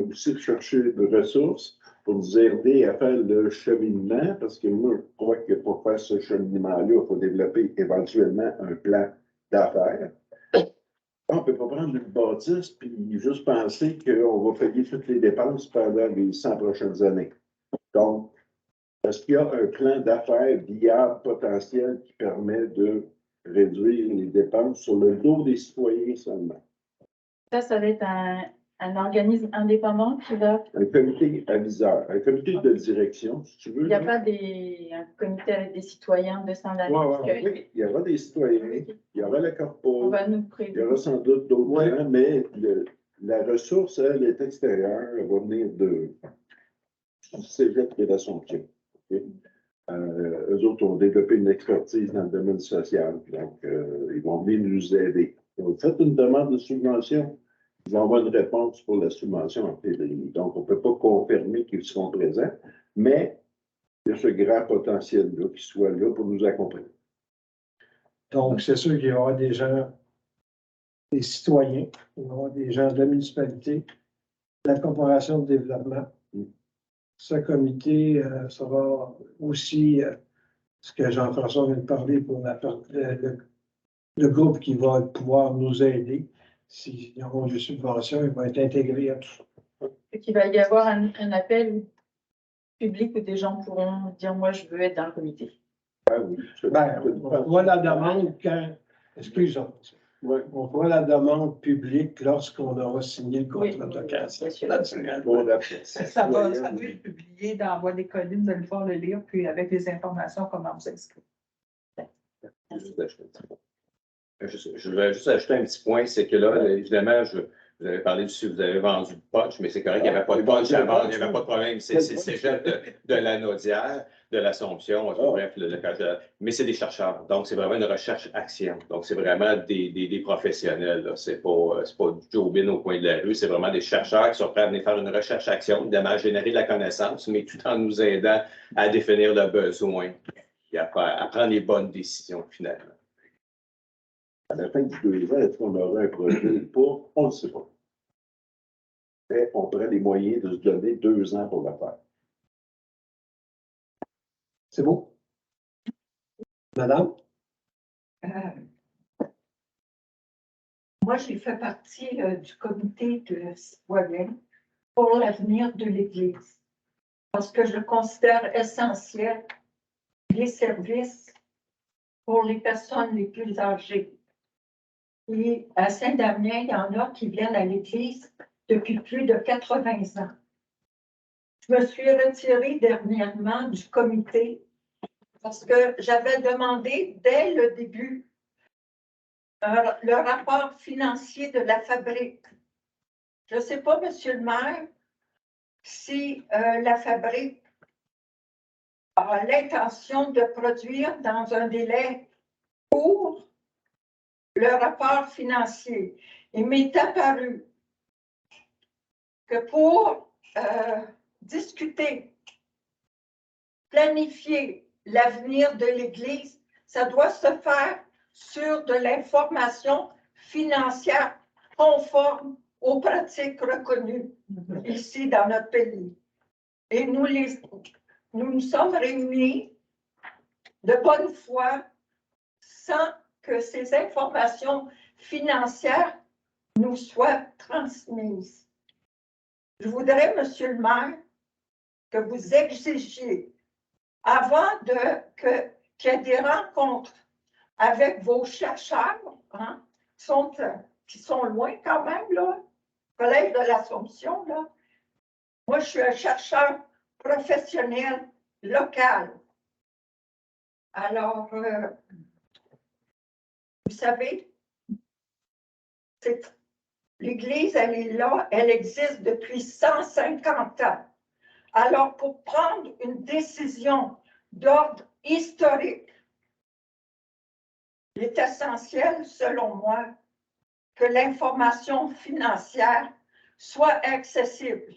aussi cherché des ressources pour nous aider à faire le cheminement, parce que moi, je crois que pour faire ce cheminement-là, il faut développer éventuellement un plan d'affaires. On ne peut pas prendre une bâtisse puis juste penser qu'on va payer toutes les dépenses pendant les 100 prochaines années. Donc, est-ce qu'il y a un plan d'affaires viable, potentiel, qui permet de réduire les dépenses sur le dos des citoyens seulement? Ça va être un organisme indépendant qui va. Un comité aviseur, un comité de direction, si tu veux. Il n'y a pas un comité avec des citoyens de Saint-Denis. Oui, il y aura des citoyens, il y aura la corpo, On va nous il y prévenir. aura sans doute d'autres gens, mais la ressource, elle est extérieure, elle va venir du Cégep et d'Assomption. Okay? Eux autres ont développé une expertise dans le domaine social, donc ils vont venir nous aider. Vous faites une demande de subvention, ils envoient une réponse pour la subvention en février. Donc, on ne peut pas confirmer qu'ils seront présents, mais il y a ce grand potentiel-là qui soit là pour nous accompagner. Donc, c'est sûr qu'il y aura des gens, des citoyens, il y aura des gens de la municipalité, de la corporation de développement. Ce comité sera aussi ce que Jean-François vient de parler pour le groupe qui va pouvoir nous aider. S'ils auront des subventions, il va être intégré à tout ça. Il va y avoir un appel public où des gens pourront dire moi je veux être dans le comité. Ah oui, On voit la demande quand. Excusez-moi. Ouais. On voit la demande publique lorsqu'on aura signé le contrat de location. Ça va être publié dans la voie des collines, vous allez pouvoir le lire, puis avec les informations, comment vous inscrire. Je vais juste ajouter un petit point, c'est que là, évidemment, je Vous avez parlé vous avez vendu le punch, mais c'est correct, il n'y avait pas de punch à vendre, il n'y avait pas de problème. C'est cégep de la Naudière, de l'Assomption, bref, mais c'est des chercheurs. Donc, c'est vraiment une recherche-action. Donc, c'est vraiment des professionnels. C'est pas Joe Bin au coin de la rue, c'est vraiment des chercheurs qui sont prêts à venir faire une recherche-action, évidemment, à générer de la connaissance, mais tout en nous aidant à définir le besoin et à prendre les bonnes décisions, finalement. À la fin du 2 ans, est-ce qu'on aurait un projet ou pas? On ne le sait pas. Mais on aurait les moyens de se donner 2 ans pour le faire. C'est beau? Madame? Moi, j'ai fait partie du comité de citoyens pour l'avenir de l'Église, parce que je considère essentiel les services pour les personnes les plus âgées. Et à Saint-Damien, il y en a qui viennent à l'Église depuis plus de 80 ans. Je me suis retirée dernièrement du comité parce que j'avais demandé dès le début le rapport financier de la fabrique. Je ne sais pas, Monsieur le maire, si la fabrique a l'intention de produire dans un délai court le rapport financier. Il m'est apparu que pour discuter, planifier l'avenir de l'Église, ça doit se faire sur de l'information financière conforme aux pratiques reconnues ici dans notre pays. Et nous nous sommes réunis de bonne foi sans que ces informations financières nous soient transmises. Je voudrais, Monsieur le maire, que vous exigiez, avant qu'il y ait des rencontres avec vos chercheurs, hein, qui sont loin quand même, là, Collège de l'Assomption, là. Moi, je suis un chercheur professionnel local. Alors, vous savez, l'Église, elle est là, elle existe depuis 150 ans. Alors, pour prendre une décision d'ordre historique, il est essentiel, selon moi, que l'information financière soit accessible.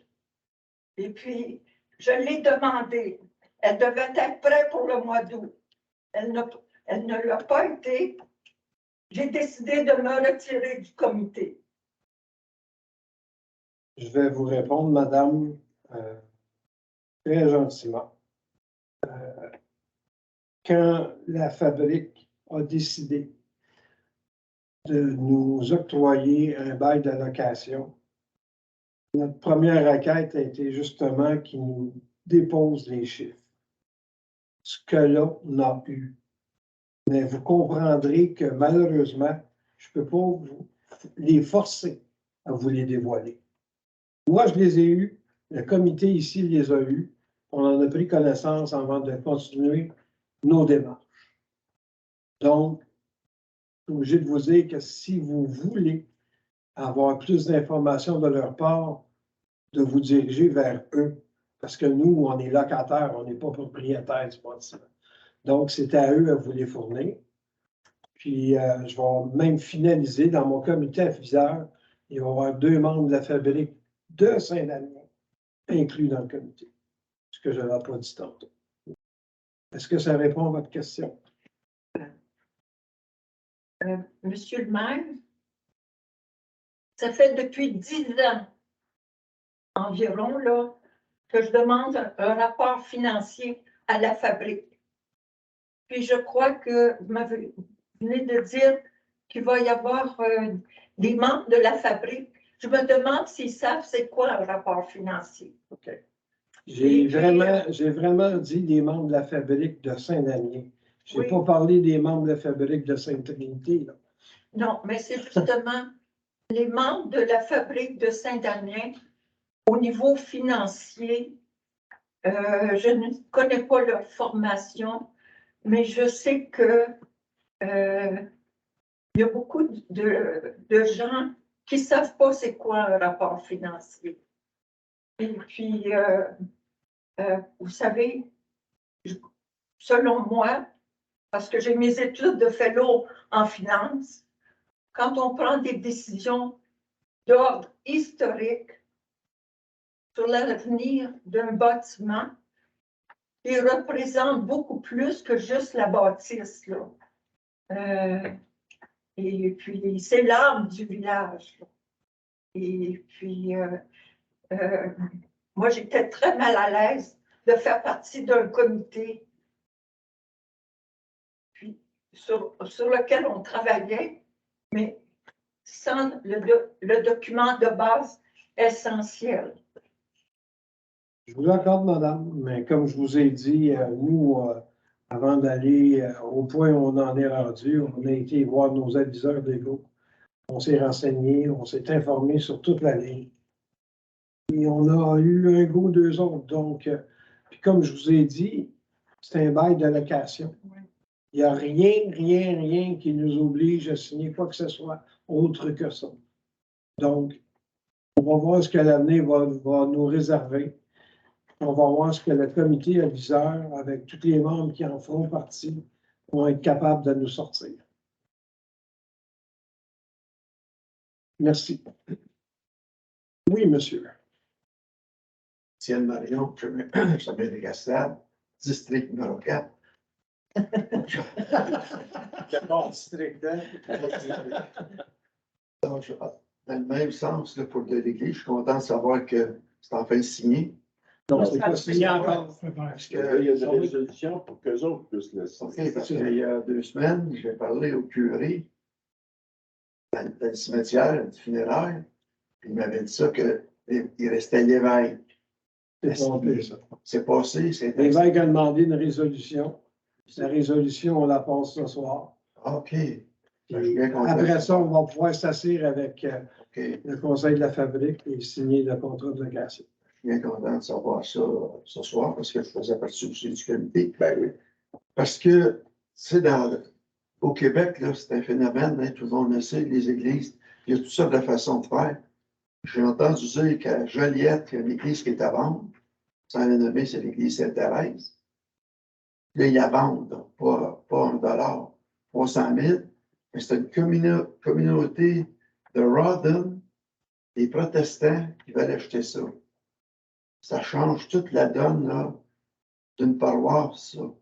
Et puis, je l'ai demandé. Elle devait être prête pour le mois d'août. Elle ne l'a pas été. J'ai décidé de me retirer du comité. Je vais vous répondre, madame, très gentiment. Quand la fabrique a décidé de nous octroyer un bail de location, notre première requête a été justement qu'ils nous déposent les chiffres. Ce que là, on a eu. Mais vous comprendrez que malheureusement, je ne peux pas vous les forcer à vous les dévoiler. Moi, je les ai eus, le comité ici les a eus, on en a pris connaissance avant de continuer nos démarches. Donc, je suis obligé de vous dire que si vous voulez avoir plus d'informations de leur part, de vous diriger vers eux, parce que nous, on est locataires, on n'est pas propriétaires du bâtiment. Donc, c'est à eux à vous les fournir. Puis, je vais même finaliser dans mon comité aviseur, il va y avoir 2 membres de la fabrique de Saint-Damien inclus dans le comité, ce que je n'avais pas dit tantôt. Est-ce que ça répond à votre question? Monsieur le maire, ça fait depuis 10 ans environ là, que je demande un rapport financier à la fabrique. Puis je crois que vous venez de dire qu'il va y avoir des membres de la fabrique. Je me demande s'ils savent c'est quoi un rapport financier. OK. J'ai vraiment dit des membres de la fabrique de Saint-Damien. Je n'ai pas parlé des membres de la fabrique de Sainte-Trinité. Non, mais c'est justement les membres de la fabrique de Saint-Damien au niveau financier. Je ne connais pas leur formation, mais je sais que il y a beaucoup de gens qui ne savent pas c'est quoi un rapport financier. Et puis, vous savez, selon moi, parce que j'ai mes études de fellow en finance, quand on prend des décisions d'ordre historique sur l'avenir d'un bâtiment, il représente beaucoup plus que juste la bâtisse, là. Et puis, c'est l'âme du village, là. Et puis, moi, j'étais très mal à l'aise de faire partie d'un comité puis, sur lequel on travaillait, mais sans le document de base essentiel. Je vous accorde, madame, mais comme je vous ai dit, nous, avant d'aller au point où on en est rendu, on a été voir nos aviseurs légaux. On s'est renseigné, on s'est informé sur toute la ligne. Et on a eu un go, deux autres. Donc, puis comme je vous ai dit, c'est un bail de location. Il n'y a rien qui nous oblige à signer quoi que ce soit autre que ça. Donc, on va voir ce que l'avenir va nous réserver. On va voir ce que le comité aviseur, avec tous les membres qui en feront partie, vont être capables de nous sortir. Merci. Oui, monsieur. Étienne Marion, je m'appelle des Castades, district numéro 4. D'accord, district, hein? Donc, dans le même sens, là, pour de l'Église, je suis content de savoir que c'est enfin signé. Non, c'est pas signé encore. Parce Il y a que, une résolution pour qu'eux autres puissent le signer. OK, parce qu'il y a 2 semaines, j'ai parlé au curé dans le cimetière du funéraire. Puis il m'avait dit ça qu'il restait l'évêque. C'est passé, c'est L'évêque a demandé une résolution. La résolution, on la passe ce soir. OK. Puis, après ça, on va pouvoir s'asseoir avec OK. le conseil de la fabrique et signer le contrat de location. Je suis bien content de savoir ça ce soir parce que je faisais partie aussi du comité. Ben oui. Parce que, tu sais, au Québec, là, c'est un phénomène, hein, tout le monde le sait, les églises, il y a toutes sortes de façons de faire. J'ai entendu dire qu'à Joliette, il y a une église qui est à vendre. Sans la nommer, c'est l'église Sainte-Thérèse. Là, il y a vendre, pas $1, 300 000. Mais c'est une communauté de Rawdon, des protestants qui veulent acheter ça. Ça change toute la donne là, d'une paroisse, ça.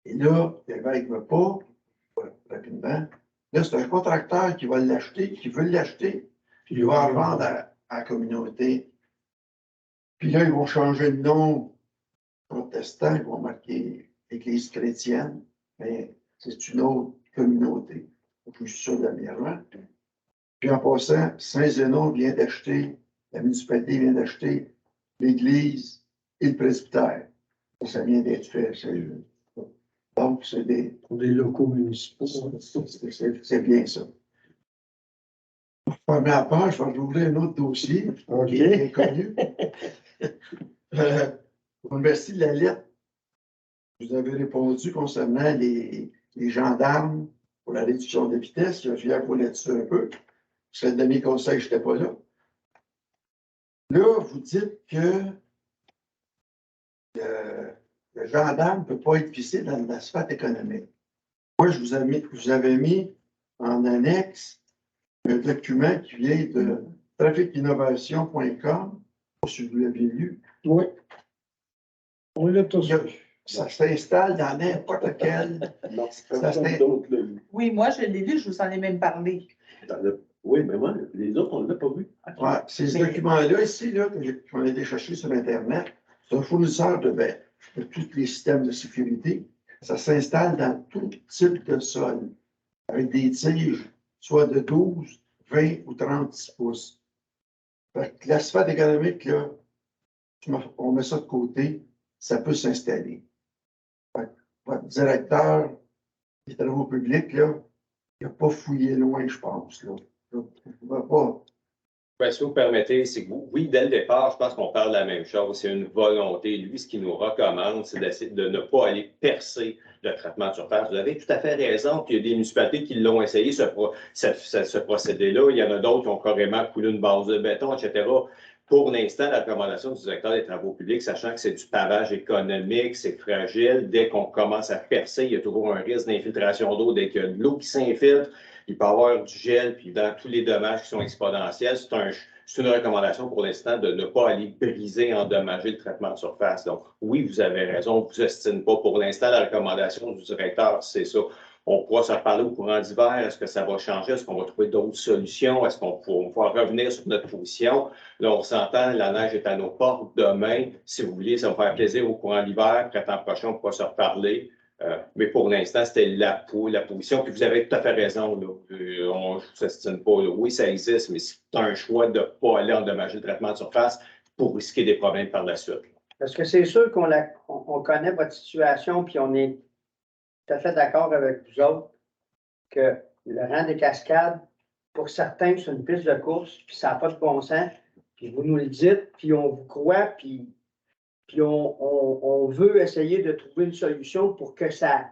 Et là, l'évêque ne veut pas, rapidement. Là, c'est un contracteur qui va l'acheter, qui veut l'acheter, puis il va en vendre à la communauté. Puis là, ils vont changer de nom protestant, ils vont marquer Église chrétienne, mais c'est une autre communauté. Je suis sûr de la meilleure. Puis en passant, Saint-Zénon vient d'acheter, la municipalité vient d'acheter l'église et le presbytère. Ça vient d'être fait. Donc, c'est des locaux municipaux. C'est bien ça. Pour ma part, je vais ouvrir un autre dossier qui est inconnu. Merci de la lettre. Vous avez répondu concernant les gendarmes pour la réduction de vitesse. Je viens vous là-dessus un peu. Je serais donné conseil, je n'étais pas là. Là, vous dites que le gendarme ne peut pas être visé dans la sphère économique. Moi, je vous avais mis en annexe un document qui vient de traficinnovation.com, si vous l'avez lu. Oui. On l'a tous vu. Ça s'installe dans n'importe quel. Oui, moi, je l'ai lu, je vous en ai même parlé. Oui, mais moi, les autres, on ne l'a pas vu. Ouais, ces documents-là, ici, là, qu'on a été chercher sur Internet, c'est un fournisseur de tous les systèmes de sécurité. Ça s'installe dans tout type de sol, avec des tiges, soit de 12, 20 ou 36 pouces. Fait que la sphère économique, là, on met ça de côté, ça peut s'installer. Votre directeur des travaux publics, là, il n'a pas fouillé loin, je pense. Là. Il ne va pas Ben, si vous me permettez, c'est que oui, dès le départ, je pense qu'on parle de la même chose. C'est une volonté. Lui, ce qu'il nous recommande, c'est d'essayer de ne pas aller percer le traitement de surface. Vous avez tout à fait raison. Puis il y a des municipalités qui l'ont essayé, ce procédé-là. Il y en a d'autres qui ont carrément coulé une base de béton, etc. Pour l'instant, la recommandation du directeur des travaux publics, sachant que c'est du pavage économique, c'est fragile, dès qu'on commence à percer, il y a toujours un risque d'infiltration d'eau. Dès qu'il y a de l'eau qui s'infiltre, il peut y avoir du gel, puis dans tous les dommages qui sont exponentiels, c'est une recommandation pour l'instant de ne pas aller briser, endommager le traitement de surface. Donc, oui, vous avez raison, on ne vous estime pas. Pour l'instant, la recommandation du directeur, c'est ça. On pourra se reparler au courant d'hiver. Est-ce que ça va changer? Est-ce qu'on va trouver d'autres solutions? Est-ce qu'on va revenir sur notre position? Là, on s'entend, la neige est à nos portes demain. Si vous voulez, ça va me faire plaisir au courant d'hiver. Printemps prochain, on pourra se reparler. Mais pour l'instant, c'était la position. Puis vous avez tout à fait raison. Là. On ne s'estime pas. Là. Oui, ça existe, mais c'est un choix de ne pas aller endommager le traitement de surface pour risquer des problèmes par la suite. Parce que c'est sûr qu'on connaît votre situation, puis on est tout à fait d'accord avec vous autres que le rang des cascades, pour certains, c'est une piste de course, puis ça n'a pas de bon sens. Puis vous nous le dites, puis on vous croit, puis on veut essayer de trouver une solution pour que ça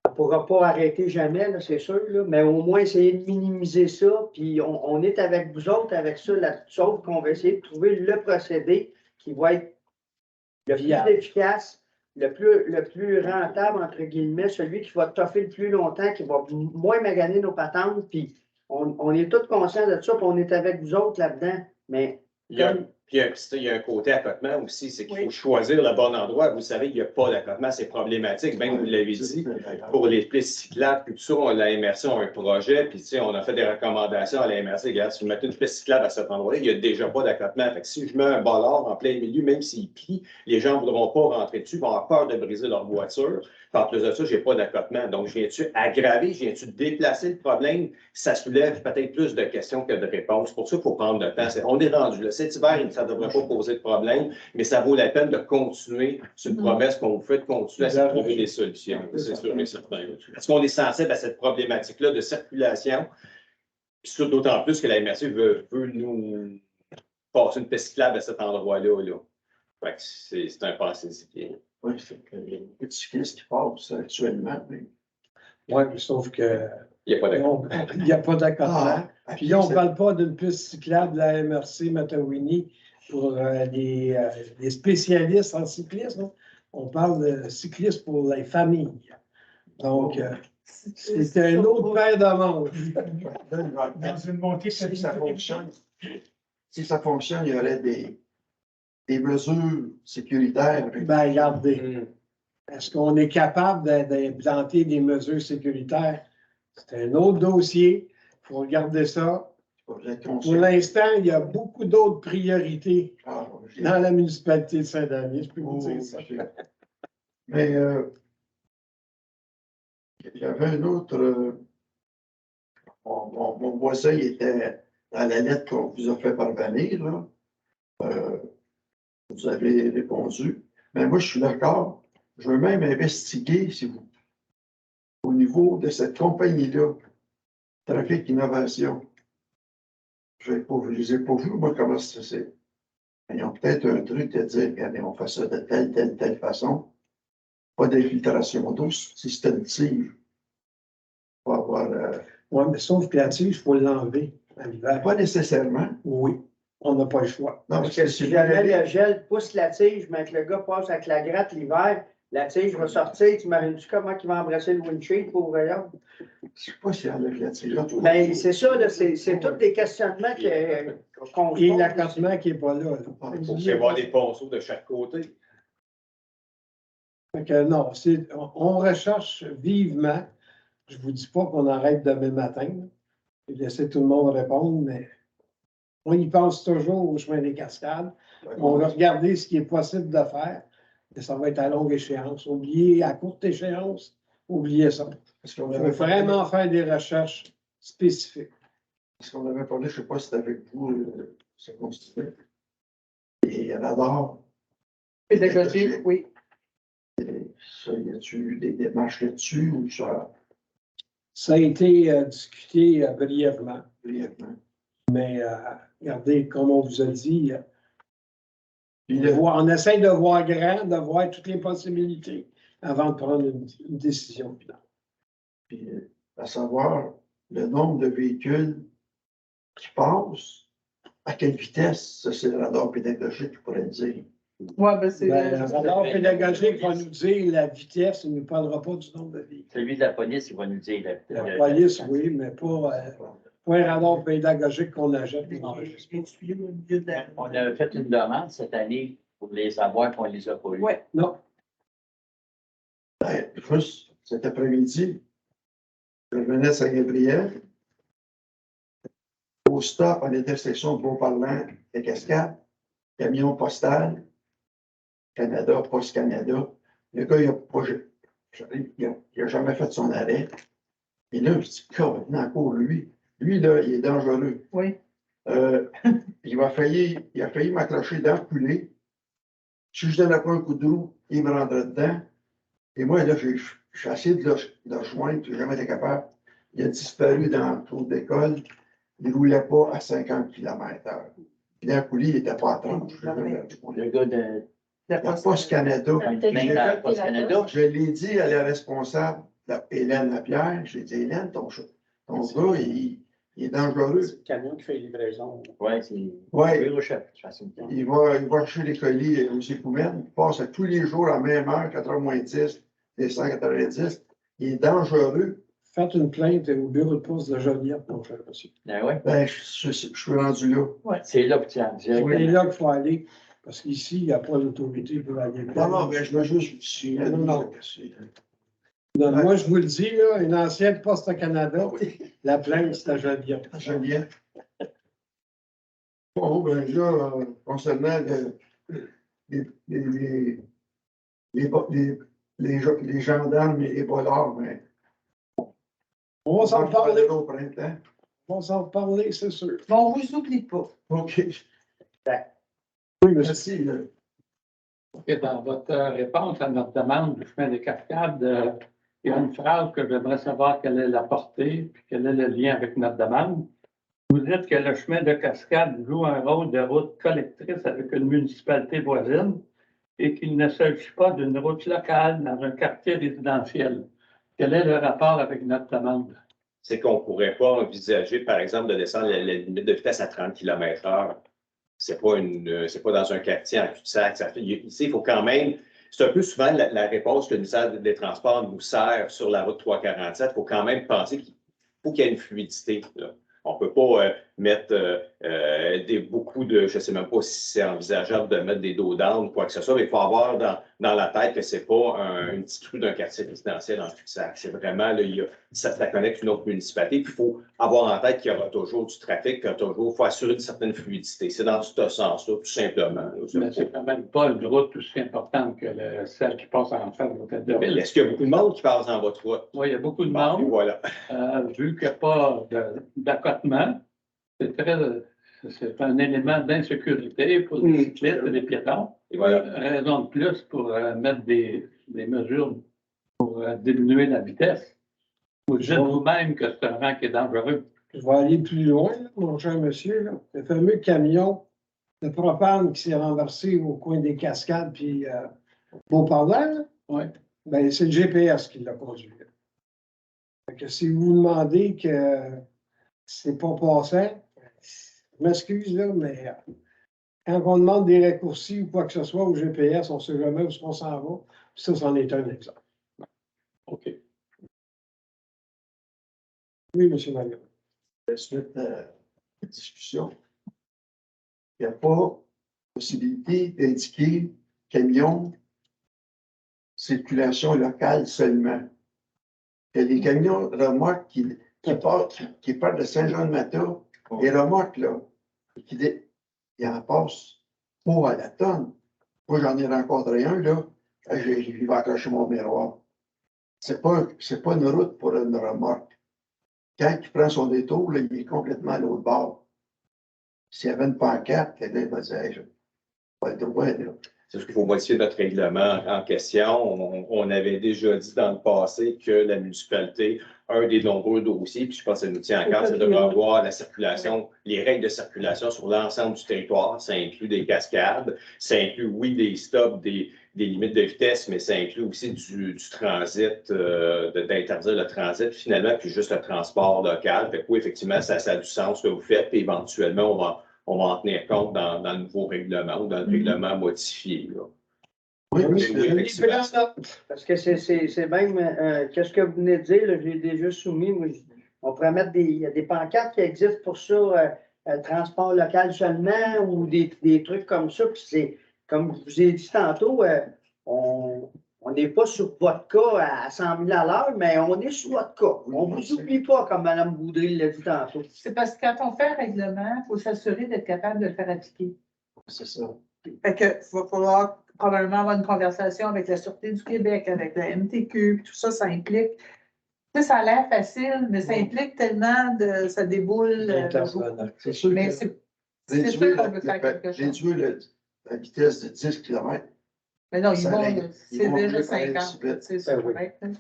ne pourra pas arrêter jamais, c'est sûr, là, mais au moins essayer de minimiser ça. Puis on est avec vous autres avec ça, sauf qu'on va essayer de trouver le procédé qui va être le plus efficace, le plus rentable, entre guillemets, celui qui va toffer le plus longtemps, qui va moins maganer nos patentes. Puis on est tous conscients de ça, puis on est avec vous autres là-dedans. Mais Puis il y a un côté accotement aussi, c'est qu'il faut choisir le bon endroit. Vous savez, il n'y a pas d'accotement, c'est problématique. Même vous l'avez dit, pour les pistes cyclables, puis tout ça, la MRC a un projet, puis on a fait des recommandations à la MRC. Regarde, si vous mettez une piste cyclable à cet endroit-là, il n'y a déjà pas d'accotement. Fait que si je mets un bollard en plein milieu, même s'il plie, les gens ne voudront pas rentrer dessus, vont avoir peur de briser leur voiture. Puis en plus de ça, je n'ai pas d'accotement. Donc, je viens-tu aggraver, je viens-tu déplacer le problème? Ça soulève peut-être plus de questions que de réponses. Pour ça, il faut prendre le temps. On est rendu là. Cet hiver, ça ne devrait pas poser de problème, mais ça vaut la peine de continuer sur une promesse qu'on vous fait de continuer à trouver des solutions. C'est sûr et certain. Parce qu'on est sensible à cette problématique-là de circulation. Puis d'autant plus que la MRC veut nous passer une piste cyclable à cet endroit-là. Là. Fait que c'est un passé. Oui, c'est qu'il y a beaucoup de cyclistes qui passent actuellement. Oui, sauf que il n'y a pas d'accotement. Puis là, on ne parle pas d'une piste cyclable de la MRC Matawini pour les spécialistes en cyclisme. Hein. On parle de cyclistes pour les familles. Donc, c'est un autre paire de manches. Dans une montée, si ça fonctionne, il y aurait des mesures sécuritaires. Ben, regardez. Est-ce qu'on est capable d'implanter des mesures sécuritaires? C'est un autre dossier. Il faut regarder ça. Pour l'instant, il y a beaucoup d'autres priorités dans la municipalité de Saint-Denis. Je peux vous dire ça. Mais il y avait un autre. Mon voisin il était dans la lettre qu'on vous a fait parvenir. Là. Vous avez répondu. Mais moi, je suis d'accord. Je veux même investiguer, si vous, au niveau de cette compagnie-là, Trafic Innovation. Je ne les ai pas vus, moi, comment c'est. Ils ont peut-être un truc à dire, regardez, on fait ça de telle façon. Pas d'infiltration d'eau, systématique. On va avoir. Oui, mais sauf que la tige, il faut l'enlever à l'hiver. Pas nécessairement. Oui, on n'a pas le choix. Non, parce que si jamais le gel pousse la tige, mais que le gars passe avec la gratte l'hiver, la tige va sortir. Tu imagines-tu comment il va embrasser le windshield pour voyons? Je ne sais pas s'il enlève la tige. Mais c'est ça, c'est tous des questionnements qu'on Et l'accotement qui n'est pas là. Il faut prévoir des ponceaux de chaque côté. Donc, non, on recherche vivement. Je ne vous dis pas qu'on arrête demain matin. Je vais laisser tout le monde répondre, mais on y pense toujours au chemin des cascades. On va regarder ce qui est possible de faire. Et ça va être à longue échéance. Oubliez, à courte échéance, oubliez ça. Parce qu'on veut vraiment faire des recherches spécifiques. Parce qu'on avait parlé, je ne sais pas si c'était avec vous, ça constituait. Et radar. Pédagogique, oui. Et ça, y a-t-il eu des démarches là-dessus ou ça? Ça a été discuté brièvement. Brièvement. Mais regardez, comme on vous a dit, Puis on essaie de voir grand, de voir toutes les possibilités avant de prendre une décision finale. puis, à savoir le nombre de véhicules qui passent, à quelle vitesse, ça c'est le radar pédagogique qui pourrait le dire. Ouais, ben c'est. Ben, le radar pédagogique va nous dire la vitesse, il ne nous parlera pas du nombre de véhicules. Celui de la police, il va nous dire La police, oui, mais pas un radar pédagogique qu'on achète. On a fait une demande cette année pour les avoir, puis on les a pas eu. Ouais. Non, Ben, juste cet après-midi, je venais de Saint-Gabriel. Au stop, à l'intersection de Beauparlant et Cascade, camion postal, Canada, Post Canada. Le gars, il a jamais fait son arrêt. Et là, je dis, encore lui. Lui, là, il est dangereux. Oui. Il a failli m'accrocher dans le poulet. Si je donnais pas un coup de roue, il me rendrait dedans. Et moi, là, j'ai essayé de le rejoindre, j'ai jamais été capable. Il a disparu dans le tour d'école. Il ne roulait pas à 50 km/h. Puis dans le poulet, il n'était pas à 30. Le gars de La Poste Canada. la Poste Canada. Je l'ai dit à la responsable, Hélène Lapierre, j'ai dit, Hélène, ton gars, il est dangereux. C'est le camion qui fait livraison. Oui, c'est Ouais. bureau chef. Il va chercher les colis aux écoumènes, il passe tous les jours à la même heure, 4h moins 10, les 190. Il est dangereux. faites une plainte au bureau de poste de Joliette, mon cher monsieur. Ben ouais. Ben, je suis rendu là. C'est là que tu as C'est là qu'il faut aller, parce qu'ici, il n'y a pas d'autorité pour aller. Non, mais je veux juste. Non, moi, je vous le dis, là, une ancienne Poste Canada, la plainte, c'est à Joliette. Joliette. Bon, ben là, concernant les gendarmes et les voleurs, mais. On va s'en parler. Au printemps. On va s'en parler, c'est sûr. Bon, on vous oublie pas. OK. Oui, Merci. Et dans votre réponse à notre demande du chemin des Cascades, il y a une phrase que j'aimerais savoir quelle est la portée puis quel est le lien avec notre demande. Vous dites que le chemin de Cascades joue un rôle de route collectrice avec une municipalité voisine et qu'il ne s'agit pas d'une route locale dans un quartier résidentiel. Quel est le rapport avec notre demande? C'est qu'on ne pourrait pas envisager, par exemple, de descendre la limite de vitesse à 30 km/h. C'est pas dans un quartier en cul-de-sac. Il faut quand même. C'est un peu souvent la réponse que le ministère des Transports nous sert sur la route 347. Il faut quand même penser qu'il faut qu'il y ait une fluidité, là. On ne peut pas mettre beaucoup de. Je ne sais même pas si c'est envisageable de mettre des dos down ou quoi que ce soit, mais il faut avoir dans la tête que ce n'est pas une petite rue d'un quartier résidentiel en cul-de-sac. C'est vraiment, là, ça connecte une autre municipalité. Puis il faut avoir en tête qu'il y aura toujours du trafic, il faut assurer une certaine fluidité. C'est dans ce sens-là, tout simplement. Mais c'est quand même pas une route aussi importante que celle qui passe en face de l'hôtel de ville. Est-ce qu'il y a beaucoup de monde qui passe dans votre route? Oui, il y a beaucoup de Bon, monde. voilà. Vu qu'il n'y a pas d'accotement, c'est un élément d'insécurité pour les cyclistes et les piétons. Et voilà. Raison de plus pour mettre des mesures pour diminuer la vitesse. Vous dites vous-même que c'est un rang qui est dangereux. Je vais aller plus loin, là, mon cher monsieur. Là. Le fameux camion de propane qui s'est renversé au coin des Cascades puis Beauparlant, Ouais. Ben, c'est le GPS qui l'a conduit. Fait que si vous demandez que c'est pas passant, je m'excuse, là, mais quand on demande des raccourcis ou quoi que ce soit au GPS, on ne sait jamais où on s'en va. Puis ça, c'en est un exemple. OK. Oui, M. Maillot. Suite à la discussion, il n'y a pas possibilité d'indiquer camion circulation locale seulement. Il y a des camions remorques qui partent de Saint-Jean-de-Mata, des remorques, là, ils en passent pas à la tonne. Moi, j'en ai rencontré un, là, il va accrocher mon miroir. C'est pas une route pour une remorque. Quand il prend son détour, là, il est complètement à l'autre bord. S'il y avait une pancarte, là, il va dire, hey, pas le droit, là. c'est ce qu'il faut modifier notre règlement en question. On avait déjà dit dans le passé que la municipalité, un des nombreux dossiers, puis je pense que ça nous tient à cœur, c'est de revoir la circulation, les règles de circulation sur l'ensemble du territoire. Ça inclut des cascades, ça inclut, oui, des stops, des limites de vitesse, mais ça inclut aussi du transit, d'interdire le transit finalement, puis juste le transport local. Fait que oui, effectivement, ça a du sens ce que vous faites, puis éventuellement, on va en tenir compte dans le nouveau règlement ou dans le règlement modifié. Là. Oui, effectivement. Parce que c'est même, qu'est-ce que vous venez de dire, là, j'ai déjà soumis, moi, on pourrait mettre il y a des pancartes qui existent pour ça, transport local seulement, ou des trucs comme ça, puis c'est, comme je vous ai dit tantôt, on n'est pas sur votre cas à 100 000 à l'heure, mais on est sur votre cas. On ne vous oublie pas, comme Mme Boudry l'a dit tantôt. C'est parce que quand on fait un règlement, il faut s'assurer d'être capable de le faire appliquer. C'est ça. Fait que va falloir probablement avoir une conversation avec la Sûreté du Québec, avec la MTQ, tout ça, ça implique. Tu sais, ça a l'air facile, mais ça implique tellement ça déboule. C'est sûr Mais que c'est sûr qu'on veut faire quelque chose. réduire la vitesse de 10 km. Mais non, Ça c'est vont déjà rouler pareil 50. si vite. C'est ça, Ben oui. correct, hein.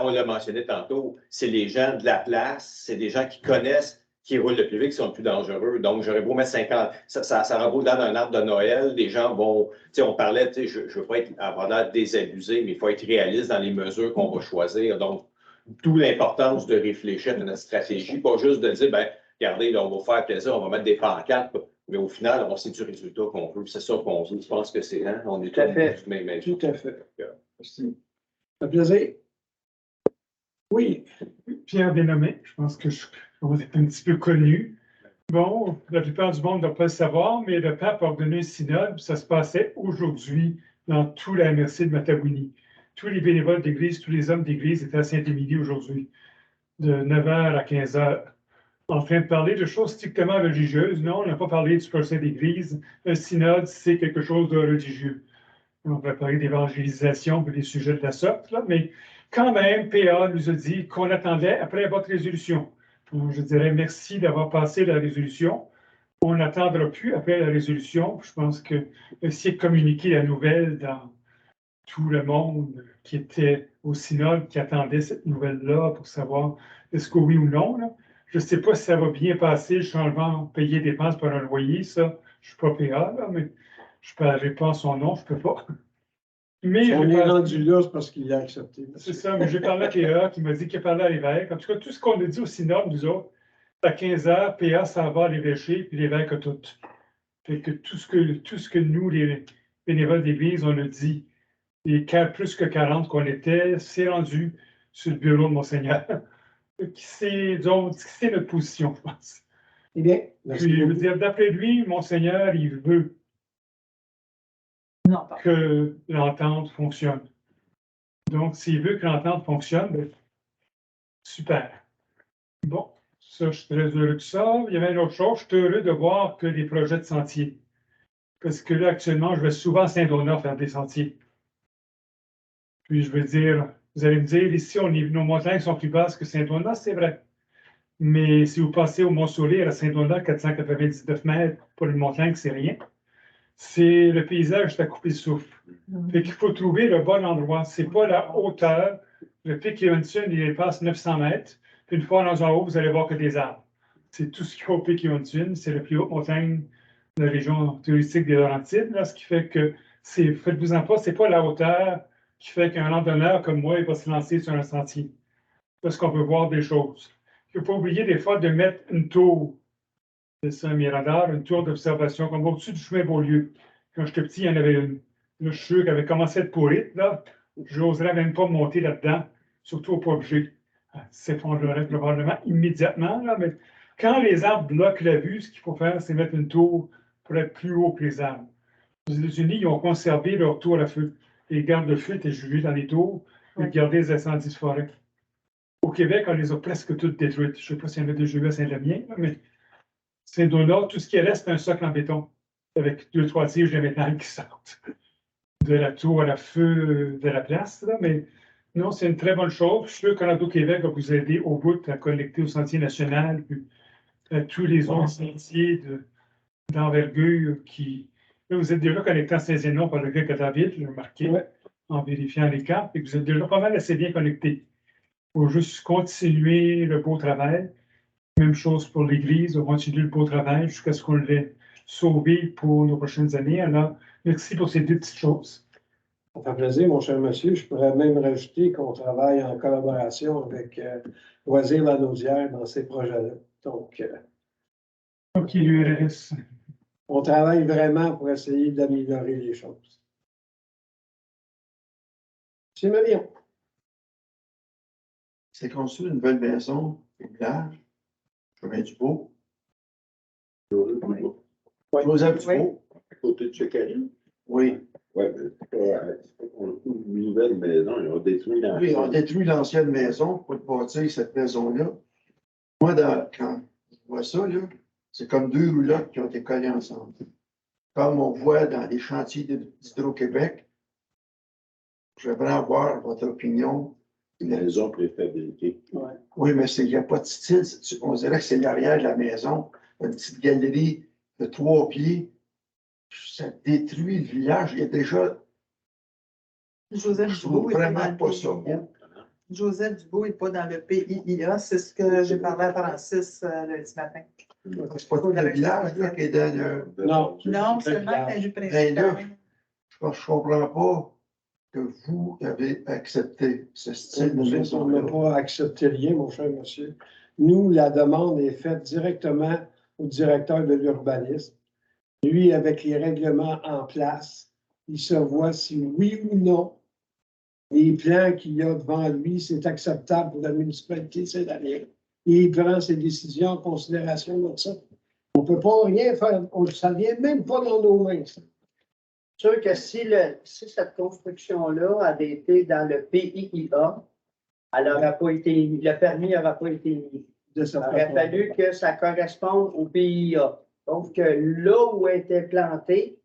On l'a mentionné tantôt, c'est les gens de la place, c'est des gens qui connaissent, qui roulent le plus vite, qui sont le plus dangereux. Donc, j'aurais beau mettre 50, ça aura beau dans un arbre de Noël, les gens vont, tu sais, on parlait, tu sais, je ne veux pas avoir l'air désabusé, mais il faut être réaliste dans les mesures qu'on va choisir. Donc, d'où l'importance de réfléchir à notre stratégie, pas juste de dire, ben, regardez, là, on va faire plaisir, on va mettre des pancartes, mais au final, on sait du résultat qu'on veut. C'est ça qu'on veut. Je pense que c'est, hein, on est Tout à fait. Tout à fait. Merci. Un plaisir. Oui. Pierre Dénommé, je pense que vous êtes un petit peu connu. Bon, la plupart du monde ne doit pas le savoir, mais le pape a ordonné un synode, puis ça se passait aujourd'hui dans toute la MRC de Matawini. Tous les bénévoles d'église, tous les hommes d'église étaient à Saint-Émilie aujourd'hui, de 9h à 15h, en train de parler de choses strictement religieuses. Non, on n'a pas parlé du procès d'église. Un synode, c'est quelque chose de religieux. On va parler d'évangélisation et des sujets de la sorte, là, mais quand même, PA nous a dit qu'on attendait après votre résolution. Donc, je dirais merci d'avoir passé la résolution. On n'attendra plus après la résolution. Je pense que essayer de communiquer la nouvelle dans tout le monde qui était au synode, qui attendait cette nouvelle-là pour savoir est-ce que oui ou non. Là. Je ne sais pas si ça va bien passer, le changement payer dépenses par un loyer, ça. Je ne suis pas PA, là, mais je ne parlerai pas en son nom, je ne peux pas. Mais on est rendu là, c'est parce qu'il l'a accepté. C'est ça, mais j'ai parlé à PA qui m'a dit qu'il a parlé à l'évêque. En tout cas, tout ce qu'on a dit au synode, nous autres, à 15h, PA s'en va à l'évêché, puis l'évêque a tout. Fait que tout ce que nous, les bénévoles d'église, on a dit, les plus que 40 qu'on était, c'est rendu sur le bureau de Monseigneur. C'est notre position, je pense. Eh bien, puis, je veux dire, d'après lui, Monseigneur, il veut que l'entente fonctionne. Donc, s'il veut que l'entente fonctionne, ben, super. Bon, ça, je suis très heureux de ça. Il y avait une autre chose, je suis heureux de voir que des projets de sentiers. Parce que là, actuellement, je vais souvent à Saint-Donat faire des sentiers. Puis, je veux dire, vous allez me dire, ici, nos montagnes sont plus basses que Saint-Donat, c'est vrai. Mais si vous passez au Mont-Soleil à Saint-Donat, 499 mètres pour une montagne, c'est rien. C'est le paysage, c'est à couper le souffle. Fait qu'il faut trouver le bon endroit. C'est pas la hauteur. Le pic Yonsun, il dépasse 900 mètres. Puis une fois dans en haut, vous allez voir que des arbres. C'est tout ce qu'il y a au pic Yonsun. C'est la plus haute montagne de la région touristique des Laurentides. Là, ce qui fait que, faites-vous-en pas, c'est pas la hauteur qui fait qu'un randonneur comme moi, il va se lancer sur un sentier. Parce qu'on peut voir des choses. Il ne faut pas oublier des fois de mettre une tour. C'est ça, Mirador, une tour d'observation, comme au-dessus du chemin Beaulieu. Quand j'étais petit, il y en avait une. Là, je suis sûr qu'elle avait commencé à être pourrite, là. Je n'oserais même pas monter là-dedans, surtout au PUBG. Elle s'effondrerait probablement immédiatement, là, mais quand les arbres bloquent la vue, ce qu'il faut faire, c'est mettre une tour pour être plus haut que les arbres. Aux États-Unis, ils ont conservé leur tour à feu. Les gardes de feu étaient jugés dans les tours pour garder les incendies de forêt. Au Québec, on les a presque toutes détruites. Je ne sais pas s'il y en a déjà eu à Saint-Lamien, mais Saint-Donat, tout ce qui reste, c'est un socle en béton avec 2-3 tiges de métal qui sortent de la tour à la feu de la place. Là. Mais non, c'est une très bonne chose. Je suis sûr que Québec va vous aider au bout à collecter au Sentier national, puis à tous les autres sentiers d'envergure qui Là, vous êtes déjà connecté à Saint-Zénon par le gars David, j'ai remarqué, Ouais. en vérifiant les cartes, et que vous êtes déjà pas mal assez bien connecté. Il faut juste continuer le beau travail. Même chose pour l'Église, on continue le beau travail jusqu'à ce qu'on l'ait sauvé pour nos prochaines années. Alors, merci pour ces deux petites choses. Ça fait plaisir, mon cher monsieur. Je pourrais même rajouter qu'on travaille en collaboration avec Loisirs Lanaudière dans ces projets-là. Donc, OK, l'URS. on travaille vraiment pour essayer d'améliorer les choses. C'est Marion. C'est construit une belle maison, une village, chemin du Beau. Joseph Dubois. À côté de Chekari. Oui. Ouais, mais c'est pas une nouvelle maison, ils ont détruit l'ancienne. Oui, on a détruit l'ancienne maison pour bâtir cette maison-là. Moi, quand je vois ça, là, c'est comme deux roulottes qui ont été collées ensemble. Comme on voit dans les chantiers d'Hydro-Québec, j'aimerais avoir votre opinion. Une maison préfabriquée. Ouais. Oui, mais il n'y a pas de style. On dirait que c'est l'arrière de la maison, une petite galerie de 3 pieds. Ça détruit le village. Il y a déjà. Joseph Je Dubois trouve est pas vraiment dans le pas ça PIA. beau. Joseph Dubois n'est pas dans le PIA, c'est ce que j'ai parlé à Francis lundi matin. C'est pas tout le village là, qui est dans le. Non. Non, seulement la vue Ben là, principale. je ne comprends pas que vous avez accepté ce style de On n'a maison-là. pas accepté rien, mon cher monsieur. Nous, la demande est faite directement au directeur de l'urbanisme. Lui, avec les règlements en place, il se voit si oui ou non les plans qu'il y a devant lui, c'est acceptable pour la municipalité, c'est la Et il prend ses décisions en considération de ça. On ne peut pas rien faire, ça ne vient même pas dans nos mains. Ça. Sûr que si cette construction-là avait été dans le PIA, elle n'aurait pas été émise. Le permis n'aurait pas été émis. De Il aurait fallu que ça corresponde au PIA. Donc, là où elle était plantée,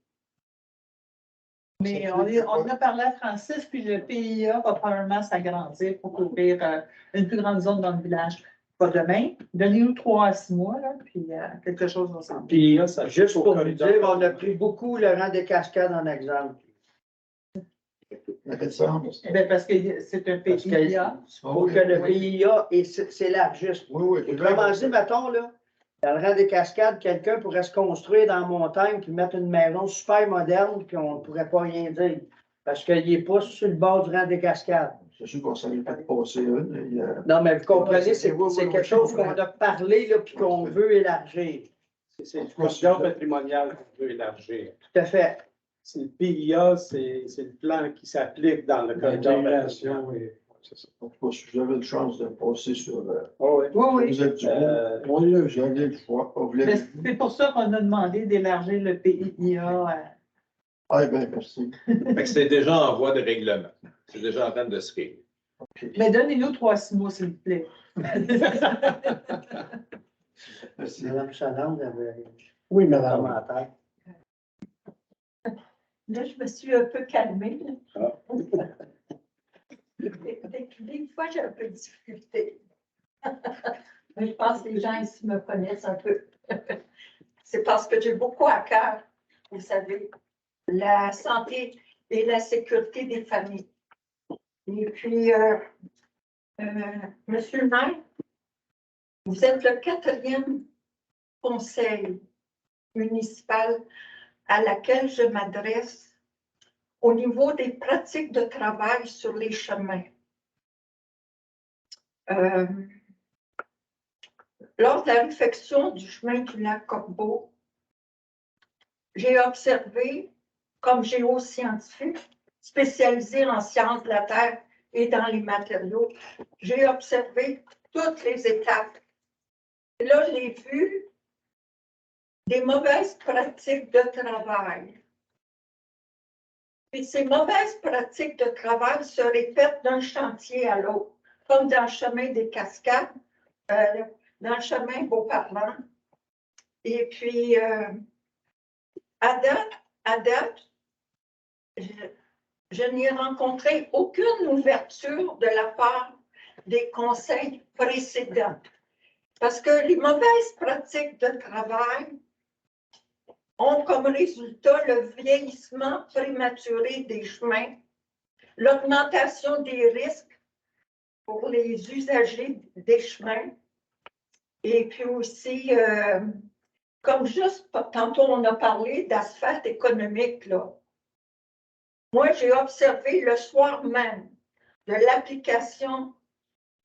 Mais on a parlé à Francis, puis le PIA va probablement s'agrandir pour couvrir une plus grande zone dans le village. Pas demain, donnez-nous 3 à 6 mois, là, puis quelque chose va s'en faire. PIA, ça juste pour vous dire, on a pris beaucoup le rang des Cascades en exemple. Ça fait sens. Ben, parce que c'est un Parce PIA. Pour que le PIA s'élargisse. Oui, oui. Autrement dit, mettons, là, dans le rang des Cascades, quelqu'un pourrait se construire dans la montagne puis mettre une maison super moderne, puis on ne pourrait pas rien dire. Parce qu'il n'est pas sur le bord du rang des Cascades. C'est sûr qu'on s'en est fait passer une. Non, mais vous comprenez, c'est Oui, quelque chose qu'on a parlé, là, puis qu'on veut élargir. C'est le corridor patrimonial qu'on veut élargir. Tout à fait. C'est le PIA, c'est le plan qui s'applique dans le corridor patrimonial. En tout cas, si vous avez une chance de passer sur. Oui, oui. Vous êtes du Beau, vous avez le choix. Vous Mais l'avez vu. c'est pour ça qu'on a demandé d'élargir le PIA. Ah, bien, merci. Fait que c'est déjà en voie de règlement. C'est déjà en train de se régler. OK. Mais donnez-nous 3 à 6 mois, s'il vous plaît. Merci. Mme Chaland avait Oui, un madame. commentaire. Là, je me suis un peu calmée. Là. Des fois, j'ai un peu de difficulté. Mais je pense que les gens ici me connaissent un peu. C'est parce que j'ai beaucoup à cœur, vous savez, la santé et la sécurité des familles. Et puis, Monsieur le maire, vous êtes le 4e conseil municipal à laquelle je m'adresse au niveau des pratiques de travail sur les chemins. Lors de la réfection du chemin du lac Corbeau, j'ai observé, comme géoscientifique, spécialisé en sciences de la Terre et dans les matériaux, j'ai observé toutes les étapes. Et là, j'ai vu des mauvaises pratiques de travail. Et ces mauvaises pratiques de travail se répètent d'un chantier à l'autre, comme dans le chemin des Cascades, dans le chemin Beauparlant. Et puis, à date, je n'ai rencontré aucune ouverture de la part des conseils précédents. Parce que les mauvaises pratiques de travail ont comme résultat le vieillissement prématuré des chemins, l'augmentation des risques pour les usagers des chemins, et puis aussi, comme juste tantôt on a parlé d'asphalte économique, là. Moi, j'ai observé le soir même de l'application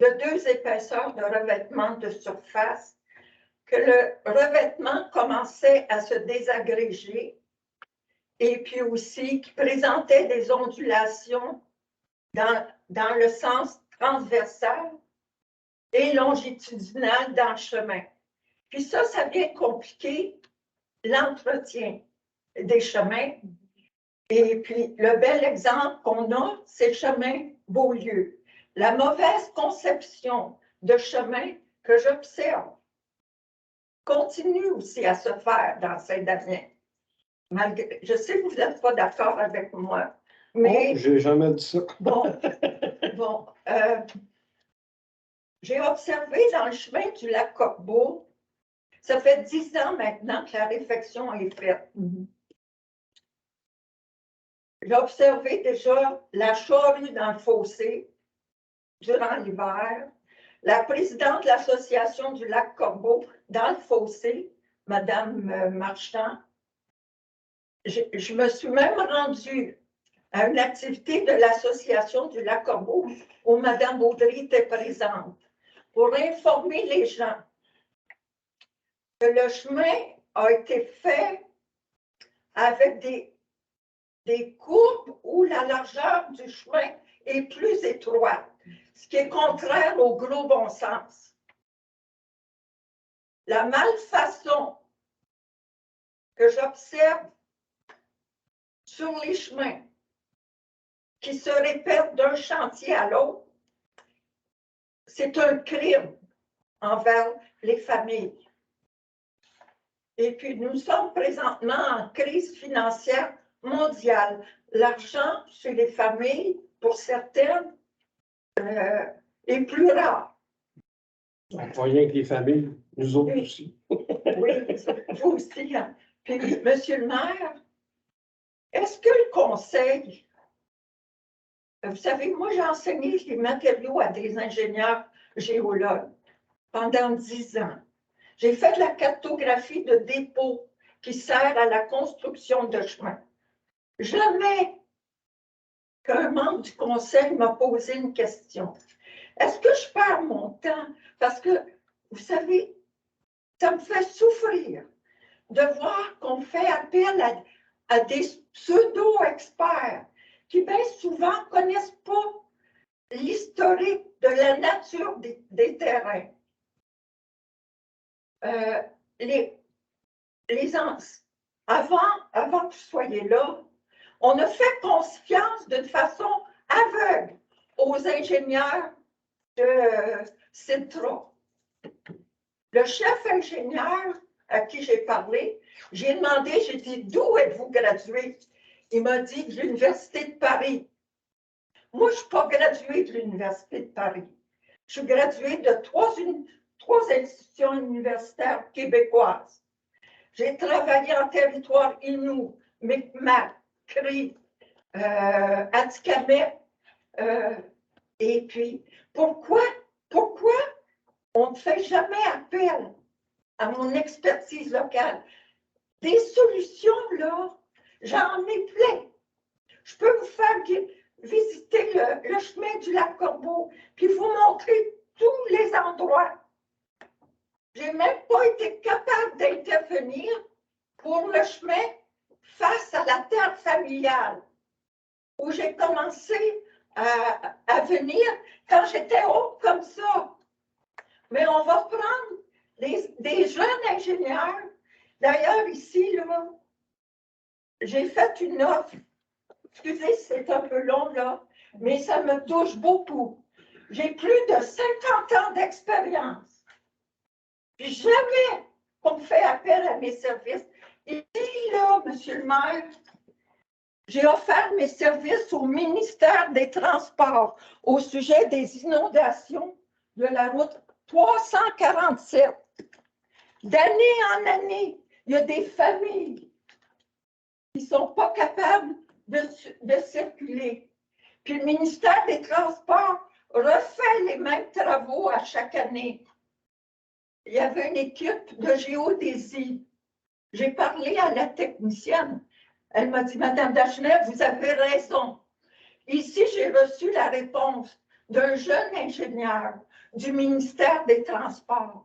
de 2 épaisseurs de revêtement de surface que le revêtement commençait à se désagréger et puis aussi qui présentait des ondulations dans le sens transversal et longitudinal dans le chemin. Puis ça vient compliquer l'entretien des chemins. Et puis, le bel exemple qu'on a, c'est le chemin Beaulieu. La mauvaise conception de chemin que j'observe continue aussi à se faire dans Saint-Damien. Je sais que vous n'êtes pas d'accord avec moi, mais... Oh, j'ai jamais dit ça. Bon, j'ai observé dans le chemin du lac Corbeau, ça fait 10 ans maintenant que la réfection est faite. J'ai observé déjà la charrue dans le fossé durant l'hiver, la présidente de l'association du lac Corbeau dans le fossé, Madame Marchand. Je me suis même rendue à une activité de l'association du lac Corbeau où Madame Baudry était présente pour informer les gens que le chemin a été fait avec des courbes où la largeur du chemin est plus étroite, ce qui est contraire au gros bon sens. La malfaçon que j'observe sur les chemins qui se répètent d'un chantier à l'autre, c'est un crime envers les familles. Et puis, nous sommes présentement en crise financière mondiale. L'argent chez les familles, pour certaines, est plus rare. Pas rien que les familles, nous autres Oui. aussi. Oui, vous aussi. Hein. Puis, monsieur le maire, est-ce que le conseil, vous savez, moi, j'ai enseigné les matériaux à des ingénieurs géologues pendant 10 ans. J'ai fait de la cartographie de dépôts qui sert à la construction de chemins. Jamais qu'un membre du conseil m'a posé une question. Est-ce que je perds mon temps? Parce que, vous savez, ça me fait souffrir de voir qu'on fait appel à des pseudo-experts qui bien souvent ne connaissent pas l'historique de la nature des terrains. Avant que vous soyez là, on a fait confiance d'une façon aveugle aux ingénieurs de Cintra. Le chef ingénieur à qui j'ai parlé, j'ai demandé, j'ai dit, d'où êtes-vous gradué? Il m'a dit de l'Université de Paris. Moi, je ne suis pas graduée de l'Université de Paris. Je suis graduée de trois institutions universitaires québécoises. J'ai travaillé en territoire Innu, Mi'kmaq, Cri, Atikamekw. Et puis, pourquoi on ne fait jamais appel à mon expertise locale? Des solutions, là, j'en ai plein. Je peux vous faire visiter le chemin du lac Corbeau, puis vous montrer tous les endroits. Je n'ai même pas été capable d'intervenir pour le chemin face à la terre familiale, où j'ai commencé à venir quand j'étais haute comme ça. Mais on va prendre des jeunes ingénieurs. D'ailleurs, ici, là, j'ai fait une offre. Excusez, c'est un peu long, là, mais ça me touche beaucoup. J'ai plus de 50 ans d'expérience. Puis jamais on me fait appel à mes services. Et là, monsieur le maire, j'ai offert mes services au ministère des Transports au sujet des inondations de la route 347. D'année en année, il y a des familles Ils ne sont pas capables de circuler. Puis le ministère des Transports refait les mêmes travaux à chaque année. Il y avait une équipe de géodésie. J'ai parlé à la technicienne. Elle m'a dit, Madame Dagenet, vous avez raison. Ici, j'ai reçu la réponse d'un jeune ingénieur du ministère des Transports.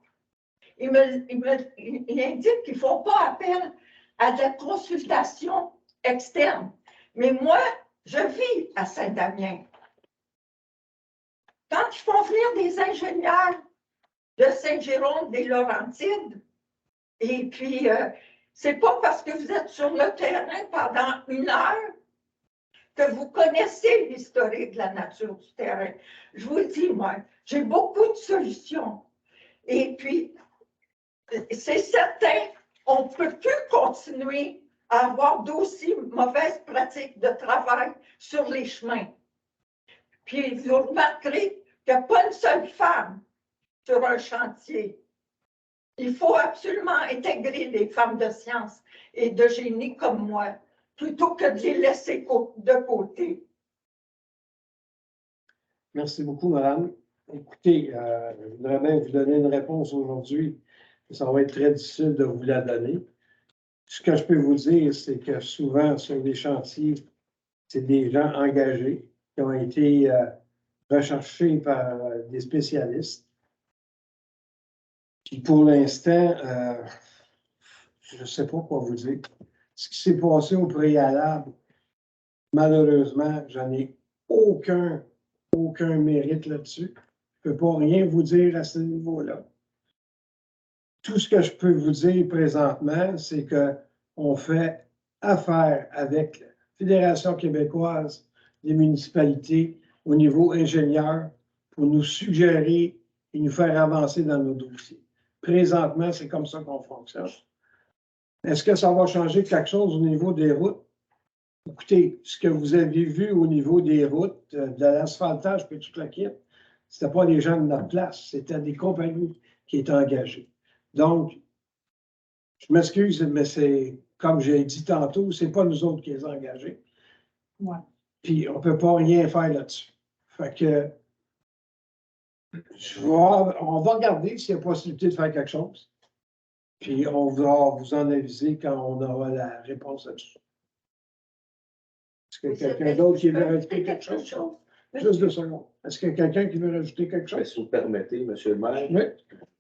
Il indique qu'ils ne font pas appel à de la consultation externe. Mais moi, je vis à Saint-Damien. Quand ils font venir des ingénieurs de Saint-Jérôme des Laurentides, et puis, c'est pas parce que vous êtes sur le terrain pendant 1 heure que vous connaissez l'historique de la nature du terrain. Je vous le dis, moi, j'ai beaucoup de solutions. Et puis, c'est certain, on ne peut plus continuer à avoir d'aussi mauvaises pratiques de travail sur les chemins. Puis, vous remarquerez qu'il n'y a pas une seule femme sur un chantier. Il faut absolument intégrer les femmes de science et de génie comme moi, plutôt que de les laisser de côté. Merci beaucoup, madame. Écoutez, je voudrais bien vous donner une réponse aujourd'hui. Ça va être très difficile de vous la donner. Ce que je peux vous dire, c'est que souvent, sur les chantiers, c'est des gens engagés qui ont été recherchés par des spécialistes. Puis pour l'instant, je ne sais pas quoi vous dire. Ce qui s'est passé au préalable, malheureusement, j'en ai aucun mérite là-dessus. Je ne peux pas rien vous dire à ce niveau-là. Tout ce que je peux vous dire présentement, c'est qu'on fait affaire avec la Fédération québécoise des municipalités au niveau ingénieur pour nous suggérer et nous faire avancer dans nos dossiers. Présentement, c'est comme ça qu'on fonctionne. Est-ce que ça va changer quelque chose au niveau des routes? Écoutez, ce que vous avez vu au niveau des routes, de l'asphaltage et toute la kit, ce n'était pas les gens de notre place, c'était des compagnies qui étaient engagées. Donc, je m'excuse, mais c'est, comme j'ai dit tantôt, ce n'est pas nous autres qui les avons engagés. Ouais. Puis, on ne peut pas rien faire là-dessus. Fait que, on va regarder s'il y a possibilité de faire quelque chose. Puis, on va vous en aviser quand on aura la réponse là-dessus. Est-ce que quelqu'un d'autre qui veut rajouter quelque chose? Juste 2 secondes. Est-ce qu'il y a quelqu'un qui veut rajouter quelque chose? Si vous permettez, M. le maire, oui.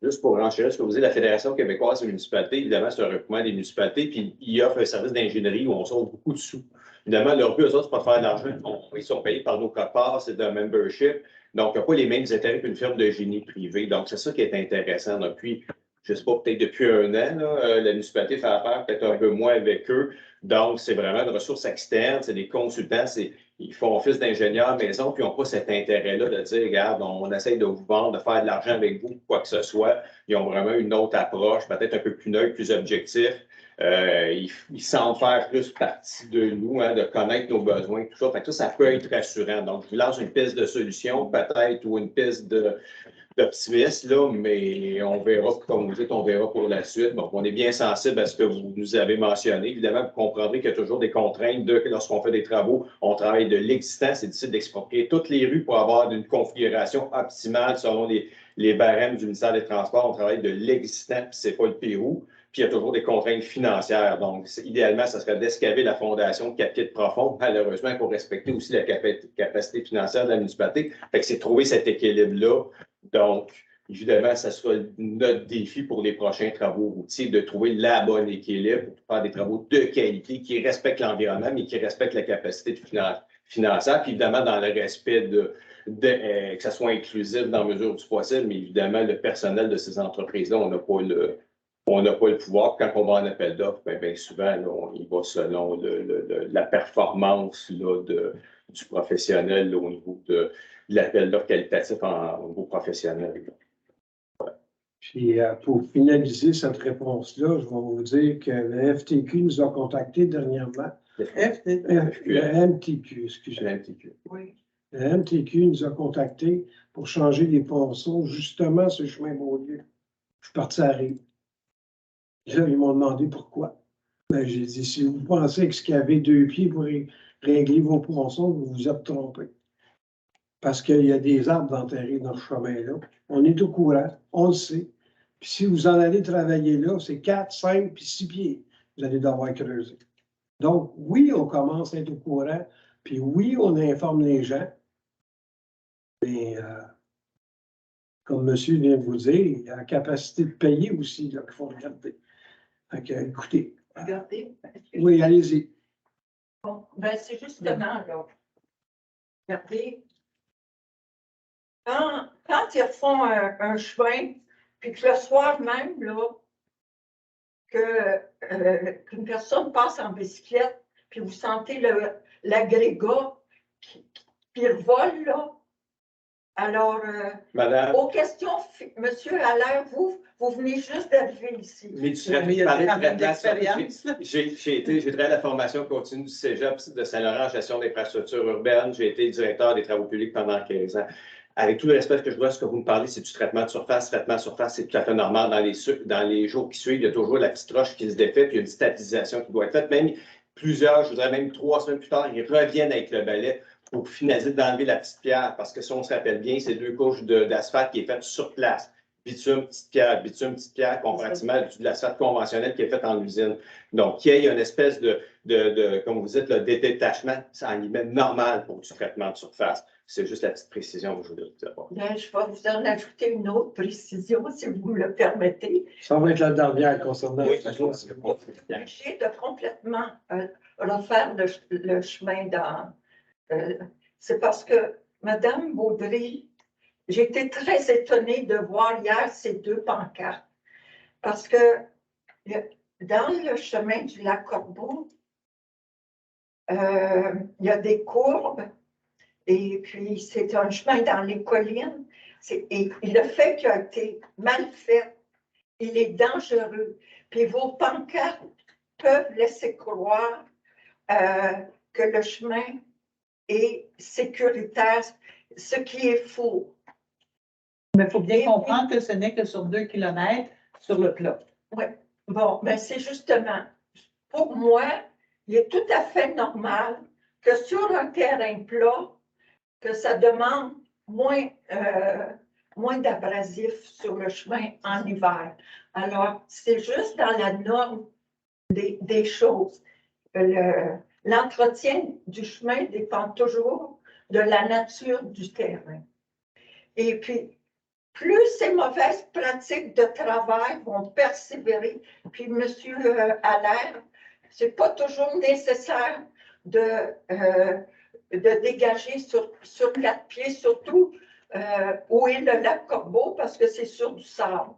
Juste pour renchérir ce que vous dites, la Fédération québécoise des municipalités, évidemment, c'est un regroupement des municipalités, puis ils offrent un service d'ingénierie où on sauve beaucoup de sous. Évidemment, leur but, eux autres, c'est pas de faire de l'argent. Ils sont payés par nos codes-parts, c'est d'un membership. Donc, il n'y a pas les mêmes intérêts qu'une firme de génie privée. Donc, c'est ça qui est intéressant. Donc, puis, je ne sais pas, peut-être depuis 1 an, là, la municipalité fait affaire peut-être un peu moins avec eux. Donc, c'est vraiment une ressource externe, c'est des consultants, ils font office d'ingénieur maison, puis ils n'ont pas cet intérêt-là de dire, regarde, on essaye de vous vendre, de faire de l'argent avec vous, quoi que ce soit. Ils ont vraiment une autre approche, peut-être un peu plus neutre, plus objectif. Ils semblent faire plus partie de nous, hein, de connaître nos besoins, tout ça. Fait que ça peut être rassurant. Donc, je vous lance une piste de solution, peut-être, ou une piste d'optimisme, là, mais on verra, comme vous dites, on verra pour la suite. Donc, on est bien sensible à ce que vous nous avez mentionné. Évidemment, vous comprendrez qu'il y a toujours des contraintes lorsqu'on fait des travaux, on travaille de l'existant. C'est difficile d'exproprier toutes les rues pour avoir une configuration optimale selon les barèmes du ministère des Transports. On travaille de l'existant, puis c'est pas le Pérou. Puis il y a toujours des contraintes financières. Donc, idéalement, ça serait d'escaver la fondation de 4 pieds de profond, malheureusement, pour respecter aussi la capacité financière de la municipalité. Fait que c'est trouver cet équilibre-là. Donc, évidemment, ça sera notre défi pour les prochains travaux routiers, de trouver la bonne équilibre pour faire des travaux de qualité qui respectent l'environnement, mais qui respectent la capacité financière. Puis évidemment, dans le respect que ça soit inclusif dans la mesure du possible, mais évidemment, le personnel de ces entreprises-là, on n'a pas le pouvoir. Quand on va en appel d'offres, bien souvent, là, il va selon la performance là, du professionnel là, au niveau de l'appel d'offres qualitatif au niveau professionnel. Ouais. Puis, pour finaliser cette réponse-là, je vais vous dire que le FTQ nous a contactés dernièrement. Le MTQ, excusez. Le MTQ. Oui. Le MTQ nous a contactés pour changer les ponceaux, justement, sur le chemin Beaulieu. Je suis parti à Rive. Là, ils m'ont demandé pourquoi. Ben, j'ai dit, si vous pensez que ce qu'il y avait 2 pieds pour régler vos poissons, vous vous êtes trompé. Parce qu'il y a des arbres enterrés dans ce chemin-là. On est au courant, on le sait. Puis si vous en allez travailler là, c'est 4, 5, puis 6 pieds. Vous allez devoir creuser. Donc, oui, on commence à être au courant, puis oui, on informe les gens. Mais, comme monsieur vient de vous dire, il y a la capacité de payer aussi, là, qu'il faut regarder. Donc, écoutez. Regardez. Oui, allez-y. Bon, ben c'est justement là. Regardez. Quand ils font un chemin, puis que le soir même, là, qu'une personne passe en bicyclette, puis vous sentez l'agrégat qui revole, là. Alors, Madame, aux questions, Monsieur Allaire, vous venez juste d'arriver ici. J'ai travaillé à la formation continue du Cégep de Saint-Laurent en gestion d'infrastructures urbaines. J'ai été directeur des travaux publics pendant 15 ans. Avec tout le respect que je dois, ce que vous me parlez, c'est du traitement de surface. Traitement de surface, c'est tout à fait normal. Dans les jours qui suivent, il y a toujours la petite roche qui se défait, puis il y a une stabilisation qui doit être faite. Même je voudrais même 3 semaines plus tard, ils reviennent avec le balai pour finaliser d'enlever la petite pierre. Parce que si on se rappelle bien, c'est 2 couches d'asphalte qui est faite sur place. Bitume, petite pierre, comparativement de l'asphalte conventionnel qui est fait en usine. Donc, qu'il y ait une espèce comme vous dites, le détachement, c'est en guillemets normal pour du traitement de surface. C'est juste la petite précision que je voudrais vous avoir. Bien, je vais vous en ajouter une autre précision, si vous me le permettez. Ça va être la dernière concernant Oui, J'ai de complètement refaire le chemin dans... c'est parce que Mme Baudry, j'ai été très étonnée de voir hier ces 2 pancartes. Parce que dans le chemin du lac Corbeau, il y a des courbes et puis c'est un chemin dans les collines. Et le fait qu'il a été mal fait, il est dangereux. Puis vos pancartes peuvent laisser croire que le chemin est sécuritaire, ce qui est faux. Mais il faut bien comprendre que ce n'est que sur 2 kilomètres sur le plat. Oui. Bon, mais c'est justement, pour moi, il est tout à fait normal que sur un terrain plat, que ça demande moins d'abrasif sur le chemin en hiver. Alors, c'est juste dans la norme des choses. L'entretien du chemin dépend toujours de la nature du terrain. Et puis, plus ces mauvaises pratiques de travail vont persévérer, puis M. Allaire, c'est pas toujours nécessaire de dégager sur 4 pieds, surtout où est le lac Corbeau, parce que c'est sur du sable.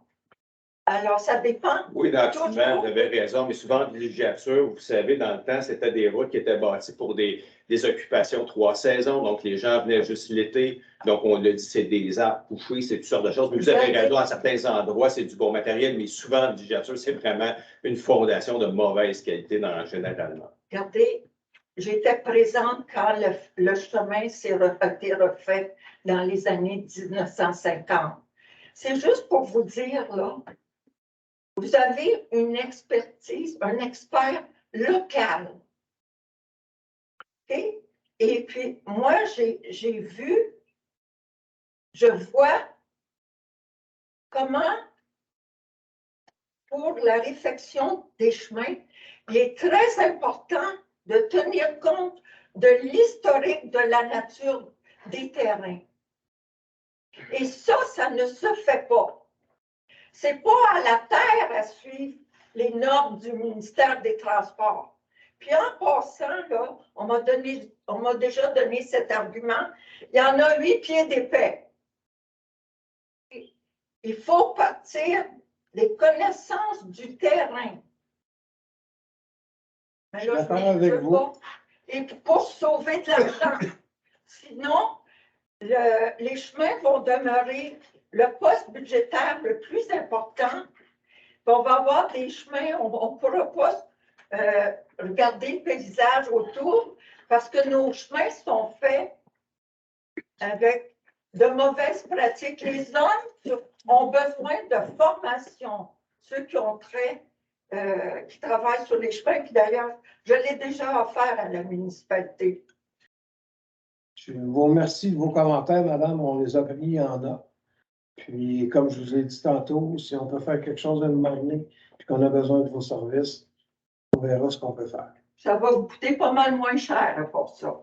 Alors, ça dépend. Oui, vous avez raison, mais souvent, en villégiature, vous savez, dans le temps, c'était des routes qui étaient bâties pour des occupations 3 saisons. Donc, les gens venaient juste l'été. Donc, on l'a dit, c'est des arbres couchés, c'est toutes sortes de choses. Mais vous avez raison, à certains endroits, c'est du bon matériel, mais souvent, en villégiature, c'est vraiment une fondation de mauvaise qualité généralement. Regardez, j'étais présente quand le chemin a été refait dans les années 1950. C'est juste pour vous dire, là, vous avez une expertise, un expert local. Okay? Et puis, moi, je vois comment, pour la réfection des chemins, il est très important de tenir compte de l'historique de la nature des terrains. Et ça ne se fait pas. C'est pas à la terre à suivre les normes du ministère des Transports. Puis en passant, là, on m'a déjà donné cet argument, il y en a 8 pieds d'épais. Il faut partir des connaissances du terrain. Mais là, je veux pas. Et pour sauver de l'argent. Sinon, les chemins vont demeurer le poste budgétaire le plus important. On va avoir des chemins, on ne pourra pas regarder le paysage autour parce que nos chemins sont faits avec de mauvaises pratiques. Les hommes ont besoin de formation, ceux qui ont trait qui travaille sur les chemins. Puis d'ailleurs, je l'ai déjà offert à la municipalité. Je vous remercie de vos commentaires, madame. On les a pris en note. Puis, comme je vous ai dit tantôt, si on peut faire quelque chose à un moment donné, puis qu'on a besoin de vos services, on verra ce qu'on peut faire. Ça va vous coûter pas mal moins cher pour ça.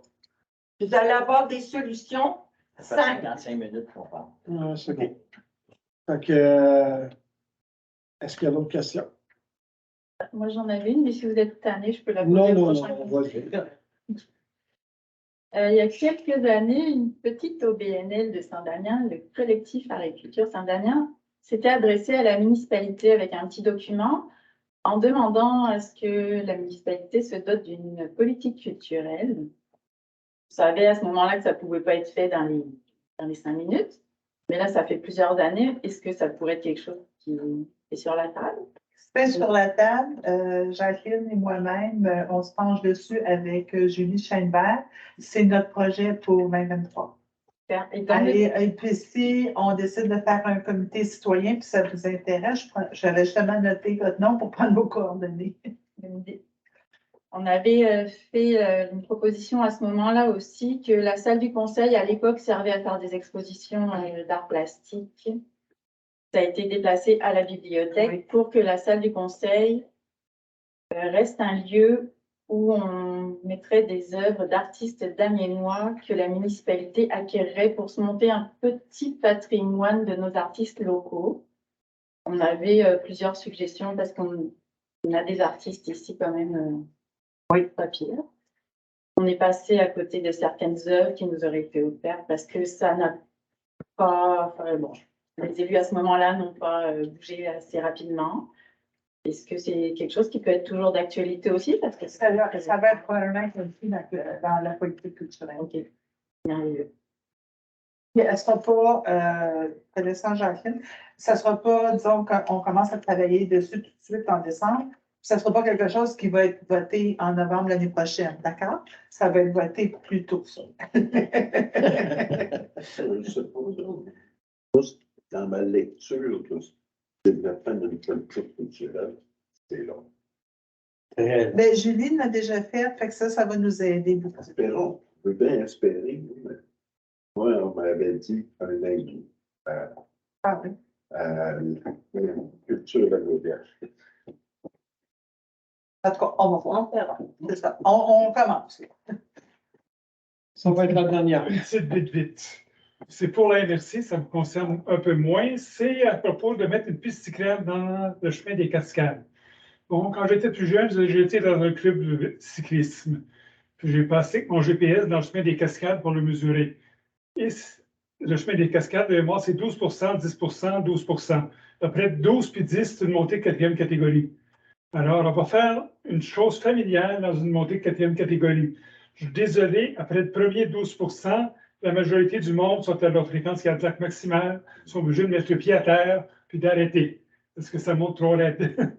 Vous allez avoir des solutions Ça fait simples. 55 minutes qu'on parle. Ouais, c'est bon. Fait que, est-ce qu'il y a d'autres questions? Moi, j'en avais une, mais si vous êtes tanné, je peux la poser Non, au non, prochain non, conseil. vas-y. Il y a quelques années, une petite OBNL de Saint-Damien, le collectif Agriculture Saint-Damien, s'était adressé à la municipalité avec un petit document en demandant à ce que la municipalité se dote d'une politique culturelle. Vous savez à ce moment-là que ça ne pouvait pas être fait dans les 5 minutes, mais là, ça fait plusieurs années. Est-ce que ça pourrait être quelque chose qui est sur la table? C'est sur la table. Jacqueline et moi-même, on se penche dessus avec Julie Scheinberg. C'est notre projet pour 2023. Et puis si on décide de faire un comité citoyen, puis ça vous intéresse, j'avais justement noté votre nom pour prendre vos coordonnées. On avait fait une proposition à ce moment-là aussi que la salle du conseil, à l'époque, servait à faire des expositions d'art plastique. Ça a été déplacé à la bibliothèque pour que la salle du conseil reste un lieu où on mettrait des œuvres d'artistes damiennois que la municipalité acquerrait pour se monter un petit patrimoine de nos artistes locaux. On avait plusieurs suggestions parce qu'on a des artistes ici quand même papier. On est passé à côté de certaines œuvres qui nous auraient été offertes parce que ça n'a pas... Enfin, bon, les élus à ce moment-là n'ont pas bougé assez rapidement. Est-ce que c'est quelque chose qui peut être toujours d'actualité aussi? Parce que ça va être probablement inclus dans la politique culturelle. OK. Mais elle ne sera pas, connaissant Jacqueline, ça ne sera pas, disons, qu'on commence à travailler dessus tout de suite en décembre. Ça ne sera pas quelque chose qui va être voté en novembre l'année prochaine, d'accord? Ça va être voté plus tôt, ça. Je suppose, dans ma lecture du développement d'une politique culturelle, c'est long. Mais Julie l'a déjà fait, fait que ça va nous aider beaucoup. Espérons, je veux bien espérer, mais moi, on m'avait dit un an et demi. Ah oui. Culture agronomique. En tout cas, on va voir, on verra. C'est ça. On commence. Ça va être la dernière. Une petite vite. C'est pour la MRC, ça me concerne un peu moins. C'est à propos de mettre une piste cyclable dans le chemin des Cascades. Bon, quand j'étais plus jeune, j'ai été dans un club de cyclisme. Puis j'ai passé mon GPS dans le chemin des Cascades pour le mesurer. Et le chemin des Cascades, moi, c'est 12 10 12 Après 12 puis 10, c'est une montée de 4e catégorie. Alors, on va faire une chose familiale dans une montée de 4e catégorie. Je suis désolé, après le premier 12 la majorité du monde sont à leur fréquence cardiaque maximale, sont obligés de mettre le pied à terre puis d'arrêter parce que ça monte trop raide.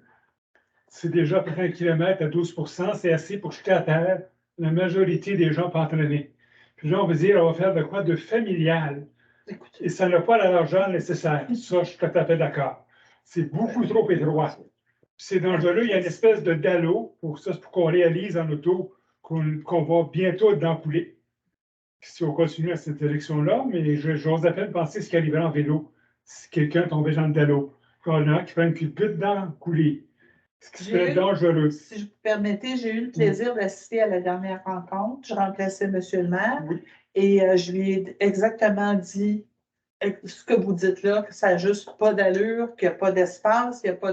C'est déjà à peu près 1 kilomètre à 12 c'est assez pour jeter à terre la majorité des gens pas entraînés. Puis là, on va dire, on va faire de quoi de familial. Et ça n'a pas la largeur nécessaire. Ça, je suis tout à fait d'accord. C'est beaucoup trop étroit. C'est dangereux. Il y a une espèce de dallo pour ça, pour qu'on réalise en auto qu'on va bientôt être dans le poulet. Si on continue à cette direction-là, mais j'ose à peine penser ce qui arriverait en vélo si quelqu'un tombait dans le dallo. Il y en a qui prennent une culbute dans le couler. Ce qui serait dangereux. Si je vous permettez, j'ai eu le plaisir d'assister à la dernière rencontre. Je remplaçais M. le maire et je lui ai exactement dit ce que vous dites là, que ça n'a juste pas d'allure, qu'il n'y a pas d'espace, qu'il n'y a pas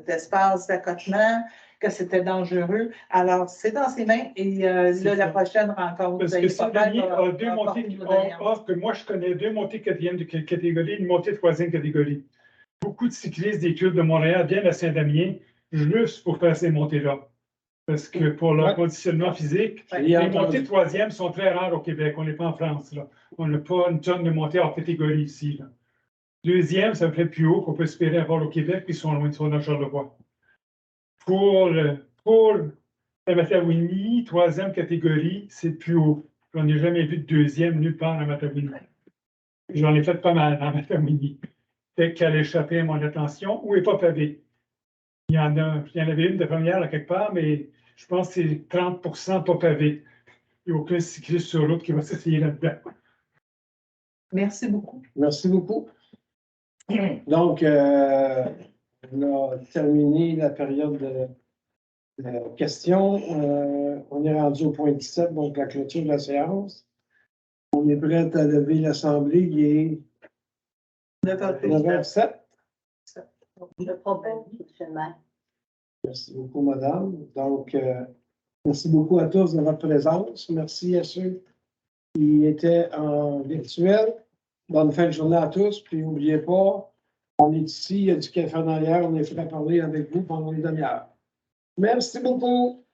d'espace d'accotement, que c'était dangereux. Alors, c'est dans ses mains et là, la prochaine rencontre. Parce que Saint-Denis a deux montées, que moi je connais, 2 montées 4e catégorie, une montée 3e catégorie. Beaucoup de cyclistes des clubs de Montréal viennent à Saint-Damien juste pour faire ces montées-là. Parce que pour leur conditionnement physique, les montées 3e sont très rares au Québec. On n'est pas en France. Là. On n'a pas une tonne de montées hors catégorie ici. Là. 2e, ça me fait plus haut qu'on peut espérer avoir au Québec, puis ils sont loin de son Charlevoix. Pour la Matawini, 3e catégorie, c'est plus haut. J'en ai jamais vu de 2e nulle part en Matawini. J'en ai fait pas mal en Matawini. Peut-être qu'elle a échappé à mon attention ou n'est pas pavée. Il y en avait une de première à quelque part, mais je pense que c'est 30% pas pavé. Il n'y a aucun cycliste sur route qui va s'essayer là-dedans. Merci beaucoup. Merci beaucoup. Donc, on a terminé la période de questions. On est rendu au point 17, donc la clôture de la séance. On est prêt à lever l'Assemblée. Il est 9h07. Je propose, M. le maire. Merci beaucoup, madame. Donc, merci beaucoup à tous de votre présence. Merci à ceux qui étaient en virtuel. Bonne fin de journée à tous. Puis, n'oubliez pas, on est ici, il y a du café en arrière. On est prêt à parler avec vous pendant une demi-heure. Merci beaucoup.